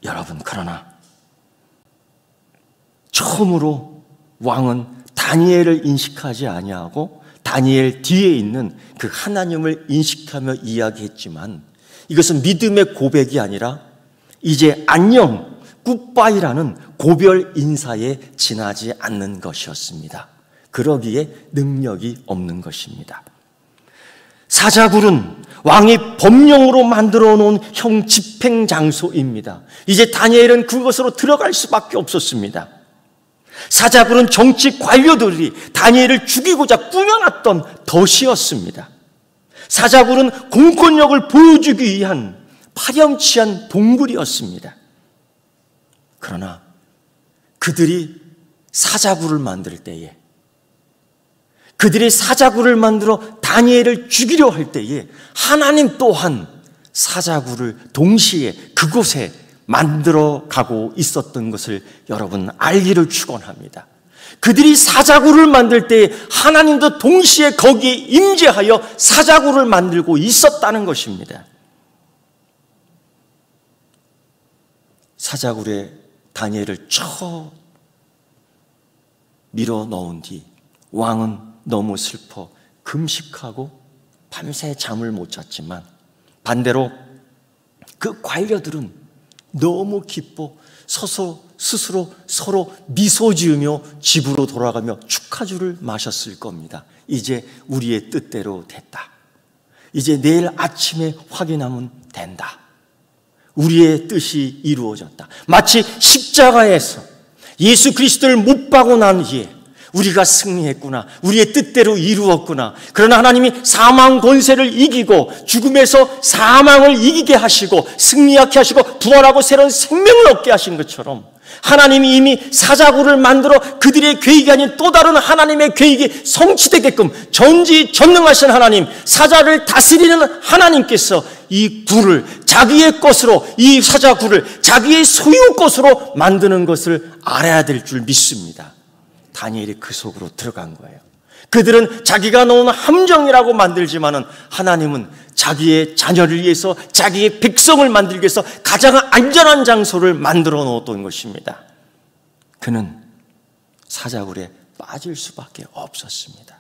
여러분, 그러나 처음으로 왕은 다니엘을 인식하지 아니하고 다니엘 뒤에 있는 그 하나님을 인식하며 이야기했지만 이것은 믿음의 고백이 아니라 이제 안녕, 굿바이라는 고별 인사에 지나지 않는 것이었습니다. 그러기에 능력이 없는 것입니다. 사자굴은 왕이 법령으로 만들어 놓은 형 집행 장소입니다. 이제 다니엘은 그것으로 들어갈 수밖에 없었습니다. 사자굴은 정치 관료들이 다니엘을 죽이고자 꾸며놨던 덫이었습니다. 사자굴은 공권력을 보여주기 위한 파렴치한 동굴이었습니다. 그러나 그들이 사자굴을 만들 때에, 그들이 사자굴을 만들어 다니엘을 죽이려 할 때에 하나님 또한 사자굴을 동시에 그곳에 만들어 가고 있었던 것을 여러분 알기를 축원합니다. 그들이 사자굴을 만들 때 하나님도 동시에 거기에 임재하여 사자굴을 만들고 있었다는 것입니다. 사자굴에 다니엘을 쳐 밀어 넣은 뒤 왕은 너무 슬퍼 금식하고 밤새 잠을 못 잤지만 반대로 그 관료들은 너무 기뻐 스스로 서로 미소 지으며 집으로 돌아가며 축하주를 마셨을 겁니다. 이제 우리의 뜻대로 됐다. 이제 내일 아침에 확인하면 된다. 우리의 뜻이 이루어졌다. 마치 십자가에서 예수 그리스도를 못 박고 난 뒤에 우리가 승리했구나, 우리의 뜻대로 이루었구나. 그러나 하나님이 사망 권세를 이기고 죽음에서 사망을 이기게 하시고 승리하게 하시고 부활하고 새로운 생명을 얻게 하신 것처럼 하나님이 이미 사자굴을 만들어 그들의 계획이 아닌 또 다른 하나님의 계획이 성취되게끔 전지전능하신 하나님, 사자를 다스리는 하나님께서 이 굴을 자기의 것으로, 이 사자굴을 자기의 소유 것으로 만드는 것을 알아야 될 줄 믿습니다. 다니엘이 그 속으로 들어간 거예요. 그들은 자기가 놓은 함정이라고 만들지만은 하나님은 자기의 자녀를 위해서, 자기의 백성을 만들기 위해서 가장 안전한 장소를 만들어 놓았던 것입니다. 그는 사자굴에 빠질 수밖에 없었습니다.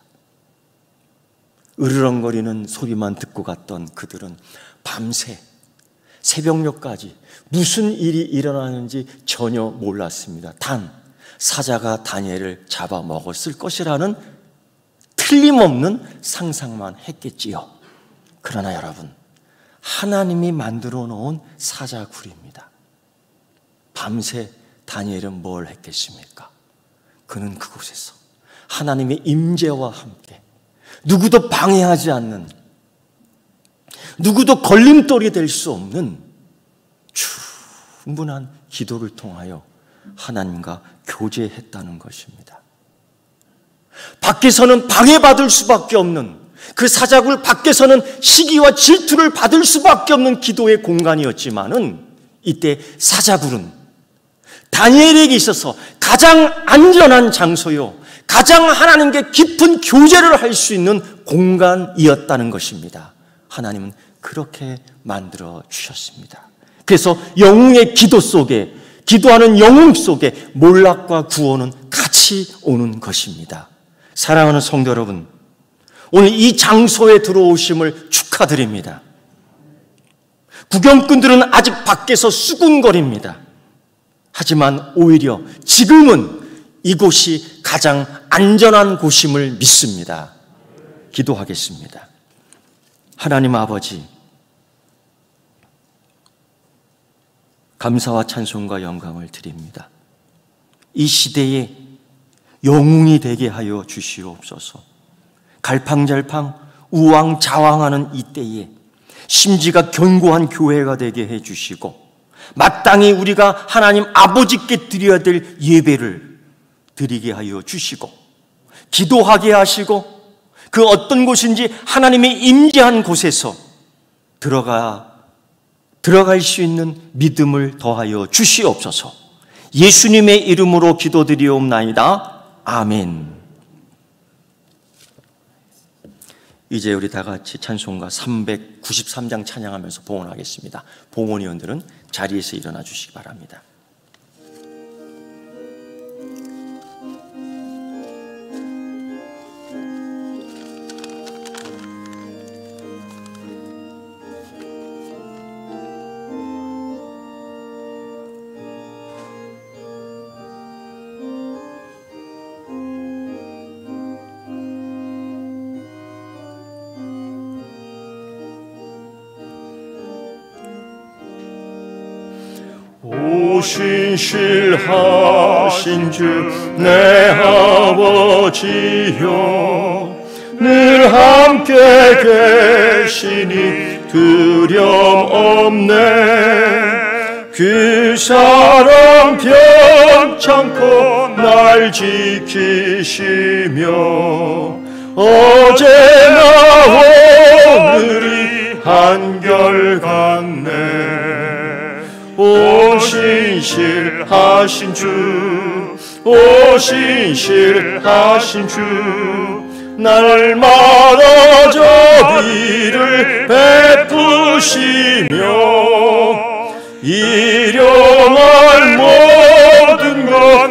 으르렁거리는 소리만 듣고 갔던 그들은 밤새 새벽녘까지 무슨 일이 일어나는지 전혀 몰랐습니다. 단 사자가 다니엘을 잡아먹었을 것이라는 틀림없는 상상만 했겠지요. 그러나 여러분, 하나님이 만들어 놓은 사자굴입니다. 밤새 다니엘은 뭘 했겠습니까? 그는 그곳에서 하나님의 임재와 함께 누구도 방해하지 않는, 누구도 걸림돌이 될 수 없는 충분한 기도를 통하여 하나님과 교제했다는 것입니다. 밖에서는 방해받을 수밖에 없는, 그 사자굴 밖에서는 시기와 질투를 받을 수밖에 없는 기도의 공간이었지만은, 이때 사자굴은 다니엘에게 있어서 가장 안전한 장소요, 가장 하나님께 깊은 교제를 할 수 있는 공간이었다는 것입니다. 하나님은 그렇게 만들어 주셨습니다. 그래서 영웅의 기도 속에, 기도하는 영웅 속에 몰락과 구원은 같이 오는 것입니다. 사랑하는 성도 여러분, 오늘 이 장소에 들어오심을 축하드립니다. 구경꾼들은 아직 밖에서 수군거립니다. 하지만 오히려 지금은 이곳이 가장 안전한 곳임을 믿습니다. 기도하겠습니다. 하나님 아버지, 감사와 찬송과 영광을 드립니다. 이 시대에 영웅이 되게 하여 주시옵소서. 갈팡잘팡 우왕좌왕하는 이 때에 심지가 견고한 교회가 되게 해주시고, 마땅히 우리가 하나님 아버지께 드려야 될 예배를 드리게 하여 주시고, 기도하게 하시고, 그 어떤 곳인지 하나님의 임재한 곳에서 들어갈 수 있는 믿음을 더하여 주시옵소서. 예수님의 이름으로 기도드리옵나이다. 아멘. 이제 우리 다 같이 찬송가 393장 찬양하면서 봉헌하겠습니다. 봉헌위원들은 자리에서 일어나 주시기 바랍니다. 신실하신 주 내 아버지여, 늘 함께 계시니 두려움 없네. 그 사랑 변찮고 날 지키시며, 어제나 오늘이 한결같네. 오 신실하신 주, 오 신실하신 주, 날마다 저비를 베푸시며 일용할 모든 것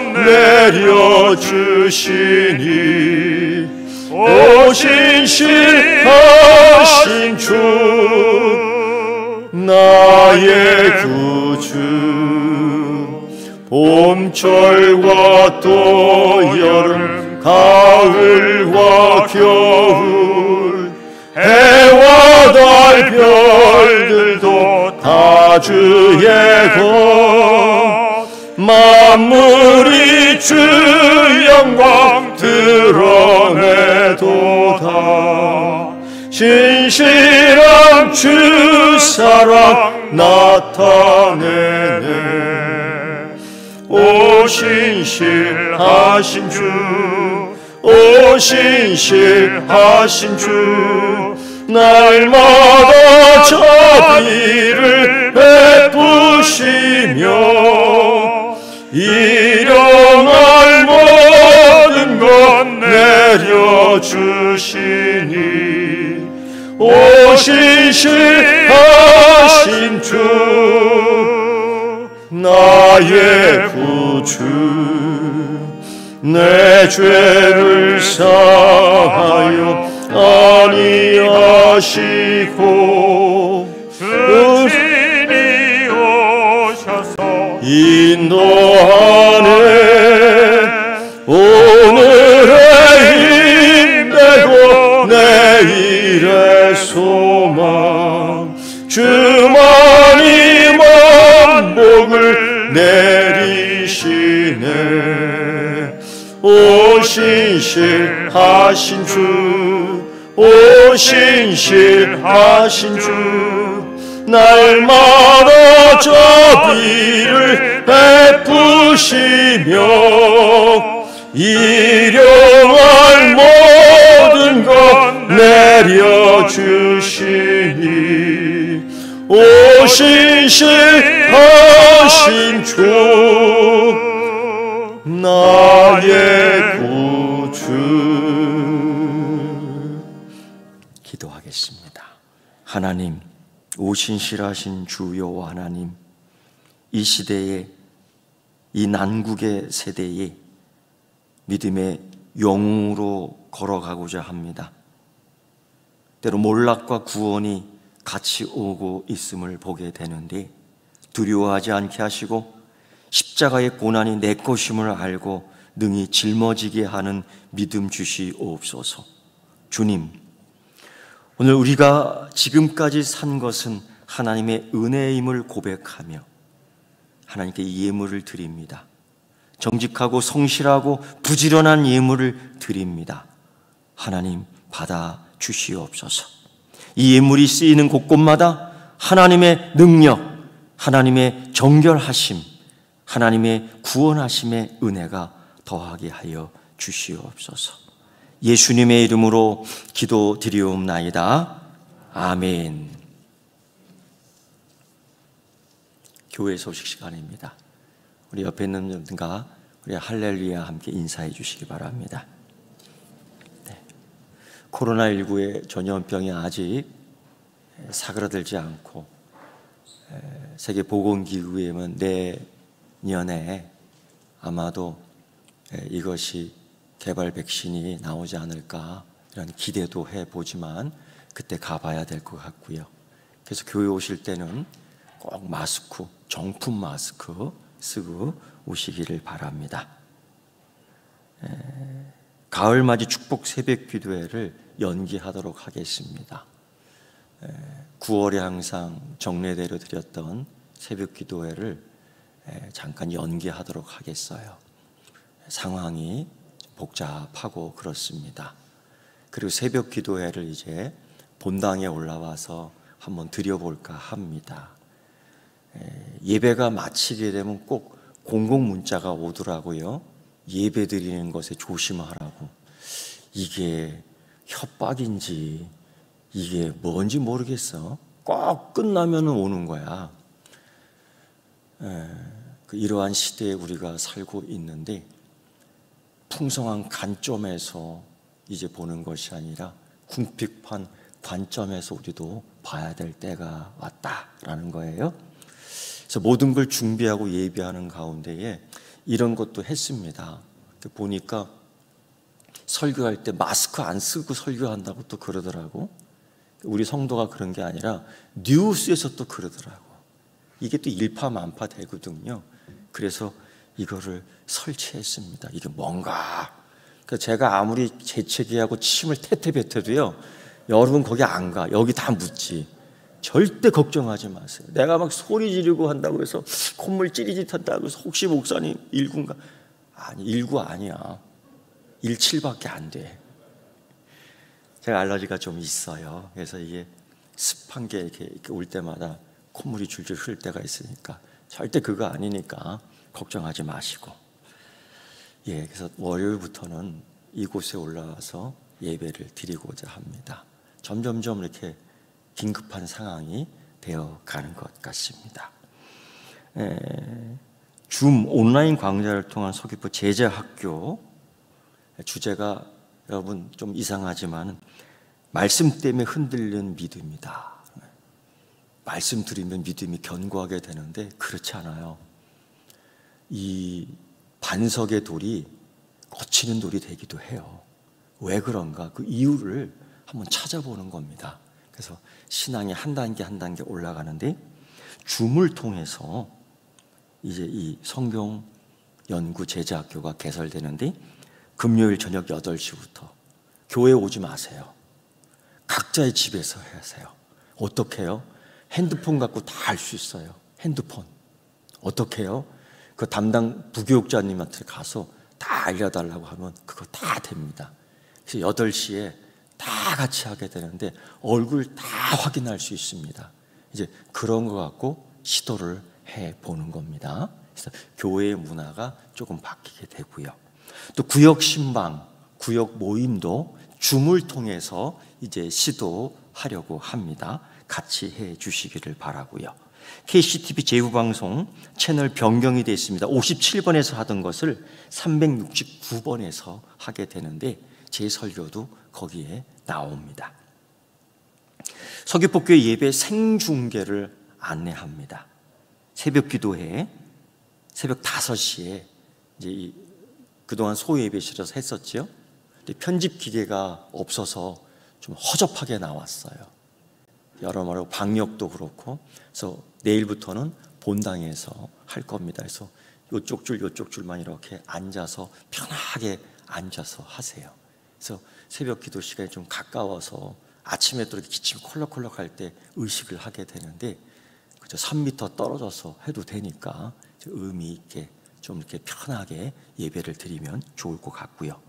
내려주시니, 오 신실하신 주, 나의 구주. 봄철과 또 여름, 가을과 겨울, 해와 달 별들도 다 주의 것, 만물이 주 영광 드러내도다. 신실한 주 사랑 나타내네. 오 신실하신 주, 오 신실하신 주, 날마다 자비를 베푸시며 일용할 모든 것 내려주시니, 오 신실하신 주, 나의 구주. 내 죄를 사하여 아니하시고 주님이 오셔서 인도하네. 오늘의 힘 되고 소망 주만이 만복을 내리시네. 오 신실하신 주, 오 신실하신 주, 날마다 자비를 베푸시며 일용할 모든 것 내려주시니. 오 신실하신 주, 나의 구주. 기도하겠습니다. 하나님, 오 신실하신 주 여호와 하나님, 이 시대에, 이 난국의 세대에 믿음의 영웅으로 걸어가고자 합니다. 때로 몰락과 구원이 같이 오고 있음을 보게 되는데 두려워하지 않게 하시고 십자가의 고난이 내 것임을 알고 능히 짊어지게 하는 믿음 주시옵소서. 주님, 오늘 우리가 지금까지 산 것은 하나님의 은혜임을 고백하며 하나님께 예물을 드립니다. 정직하고 성실하고 부지런한 예물을 드립니다. 하나님 받아 주시옵소서. 이 예물이 쓰이는 곳곳마다 하나님의 능력, 하나님의 정결하심, 하나님의 구원하심의 은혜가 더하게 하여 주시옵소서. 예수님의 이름으로 기도드리옵나이다. 아멘. 교회 소식 시간입니다. 우리 옆에 있는 분들과 우리 할렐루야 함께 인사해 주시기 바랍니다. 네. 코로나19의 전염병이 아직 사그라들지 않고 세계보건기구에는 내년에 아마도 이것이 개발 백신이 나오지 않을까 이런 기대도 해보지만 그때 가봐야 될 것 같고요. 그래서 교회 오실 때는 꼭 마스크, 정품 마스크 쓰고 오시기를 바랍니다. 가을맞이 축복 새벽 기도회를 연기하도록 하겠습니다. 9월에 항상 정례대로 드렸던 새벽 기도회를 잠깐 연기하도록 하겠어요. 상황이 복잡하고 그렇습니다. 그리고 새벽 기도회를 이제 본당에 올라와서 한번 드려볼까 합니다. 예배가 마치게 되면 꼭 공공 문자가 오더라고요. 예배 드리는 것에 조심하라고. 이게 협박인지 이게 뭔지 모르겠어. 꼭 끝나면 오는 거야. 이러한 시대에 우리가 살고 있는데 풍성한 관점에서 이제 보는 것이 아니라 궁핍한 관점에서 우리도 봐야 될 때가 왔다라는 거예요. 그래서 모든 걸 준비하고 예배하는 가운데에 이런 것도 했습니다. 보니까 설교할 때 마스크 안 쓰고 설교한다고 또 그러더라고. 우리 성도가 그런 게 아니라 뉴스에서 또 그러더라고. 이게 또 일파만파 되거든요. 그래서 이거를 설치했습니다. 이게 뭔가. 그러니까 제가 아무리 재채기하고 침을 태태 뱉어도요, 여러분 거기 안 가. 여기 다 묻지. 절대 걱정하지 마세요. 내가 막 소리 지르고 한다고 해서 콧물 찌릿찌릿 한다고 해서 혹시 목사님 19인가? 아니, 19 아니야. 17밖에 안 돼. 제가 알러지가 좀 있어요. 그래서 이게 습한 게 이렇게 올 때마다 콧물이 줄줄 흐를 때가 있으니까 절대 그거 아니니까 걱정하지 마시고. 그래서 월요일부터는 이곳에 올라와서 예배를 드리고자 합니다. 점점점 이렇게 긴급한 상황이 되어 가는 것 같습니다. 줌 온라인 강좌를 통한 서귀포 제자학교 주제가 여러분 좀 이상하지만 말씀 때문에 흔들리는 믿음이다. 말씀 들으면 믿음이 견고하게 되는데 그렇지 않아요. 이 반석의 돌이 거치는 돌이 되기도 해요. 왜 그런가? 그 이유를 한번 찾아보는 겁니다. 그래서 신앙이 한 단계 한 단계 올라가는데 줌을 통해서 이제 이 성경 연구 제자학교가 개설되는데 금요일 저녁 8시부터 교회 오지 마세요. 각자의 집에서 하세요. 어떻게 해요? 핸드폰 갖고 다 할 수 있어요. 핸드폰. 어떻게 해요? 그 담당 부교육자님한테 가서 다 알려달라고 하면 그거 다 됩니다. 그래서 8시에 다 같이 하게 되는데 얼굴 다 확인할 수 있습니다. 이제 그런 거 갖고 시도를 해보는 겁니다. 그래서 교회의 문화가 조금 바뀌게 되고요. 또 구역 신방, 구역 모임도 줌을 통해서 이제 시도하려고 합니다. 같이 해 주시기를 바라고요. KCTV 제휴방송 채널 변경이 됐습니다. 57번에서 하던 것을 369번에서 하게 되는데 제 설교도 거기에 나옵니다. 서귀포교회 예배 생중계를 안내합니다. 새벽 기도회 새벽 5시에 이제 그동안 소예배실에서 했었죠. 근데 편집 기계가 없어서 좀 허접하게 나왔어요. 여러모로 방역도 그렇고. 그래서 내일부터는 본당에서 할 겁니다. 그래서 이쪽 줄만 이렇게 앉아서 편하게 앉아서 하세요. 그래서 새벽 기도 시간이 좀 가까워서 아침에 또 이렇게 기침이 콜록콜록 할 때 의식을 하게 되는데 3m 떨어져서 해도 되니까 의미 있게 좀 이렇게 편하게 예배를 드리면 좋을 것 같고요.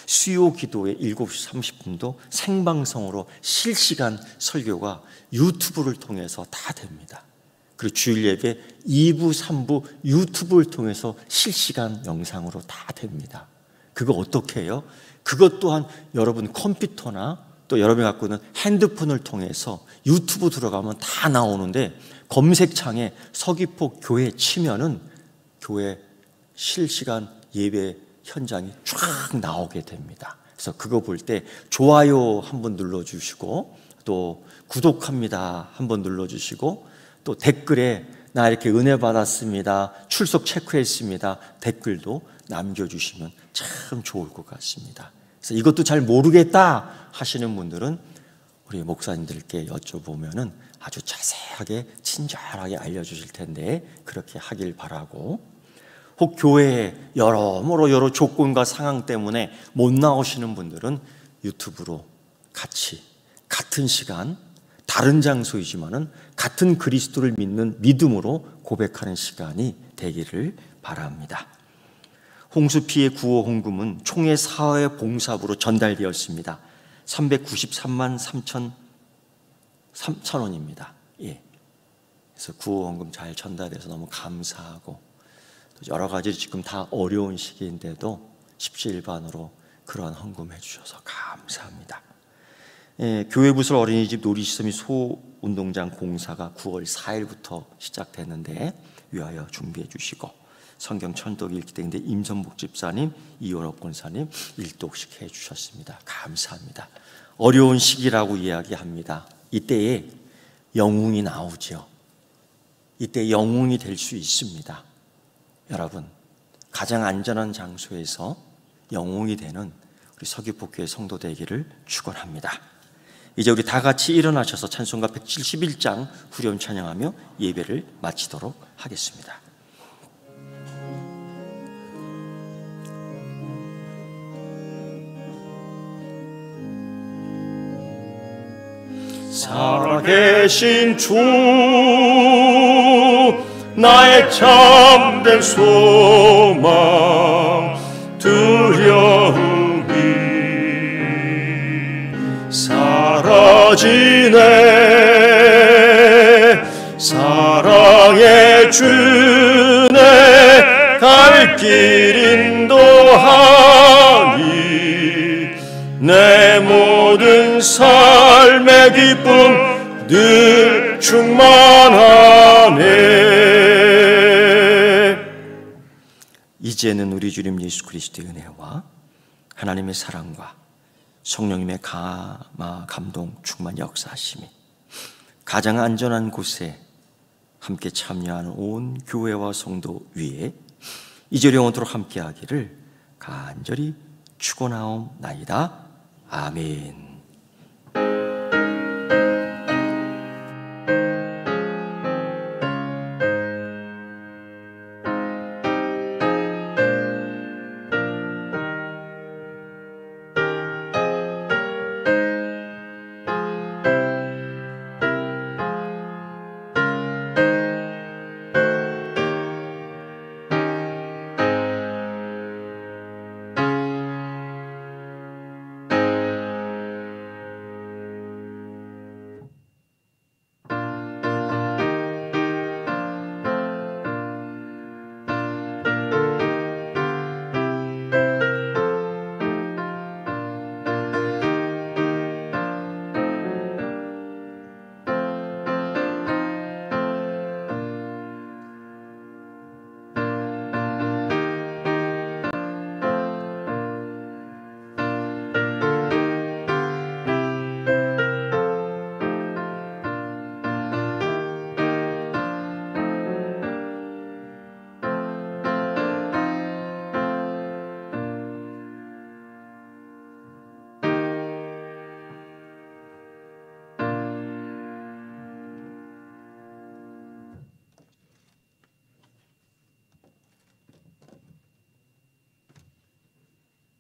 수요 기도에 7시 30분도 생방송으로 실시간 설교가 유튜브를 통해서 다 됩니다. 그리고 주일 예배 2부, 3부 유튜브를 통해서 실시간 영상으로 다 됩니다. 그거 어떻게 해요? 그것 또한 여러분 컴퓨터나 또 여러분이 갖고 있는 핸드폰을 통해서 유튜브 들어가면 다 나오는데 검색창에 서귀포 교회 치면은 교회 실시간 예배 현장이 쫙 나오게 됩니다. 그래서 그거 볼 때 좋아요 한번 눌러주시고 또 구독합니다 한번 눌러주시고 또 댓글에 나 이렇게 은혜 받았습니다, 출석 체크했습니다 댓글도 남겨주시면 참 좋을 것 같습니다. 그래서 이것도 잘 모르겠다 하시는 분들은 우리 목사님들께 여쭤보면은 아주 자세하게 친절하게 알려주실 텐데 그렇게 하길 바라고, 혹 교회에 여러 조건과 상황 때문에 못 나오시는 분들은 유튜브로 같이 같은 시간 다른 장소이지만은 같은 그리스도를 믿는 믿음으로 고백하는 시간이 되기를 바랍니다. 홍수 피해 구호 헌금은 총회 사회 봉사부로 전달되었습니다. 393만 3,000원입니다. 예. 그래서 구호 헌금 잘 전달해서 너무 감사하고, 여러 가지 지금 다 어려운 시기인데도 십시일반으로 그러한 헌금해 주셔서 감사합니다. 예, 교회 부설 어린이집 놀이시설 및 소운동장 공사가 9월 4일부터 시작됐는데 위하여 준비해 주시고, 성경 천독 읽기 때문에 임선복 집사님, 이원옥 권사님 일독씩 해 주셨습니다. 감사합니다. 어려운 시기라고 이야기합니다. 이때에 영웅이 나오죠. 이때 영웅이 될 수 있습니다. 여러분, 가장 안전한 장소에서 영웅이 되는 우리 서귀포교회 성도 되기를 축원합니다. 이제 우리 다 같이 일어나셔서 찬송가 171장 후렴 찬양하며 예배를 마치도록 하겠습니다. 살아계신 주 나의 참된 소망 두려움이 사라지네. 사랑의 주네 갈 길 인도하니 내 모든 삶의 기쁨 늘 충만하네. 이제는 우리 주님 예수 그리스도의 은혜와 하나님의 사랑과 성령님의 감동 충만 역사하심이 가장 안전한 곳에 함께 참여하는 온 교회와 성도 위에 이제 영원토록 함께하기를 간절히 축원하옵나이다. 아멘.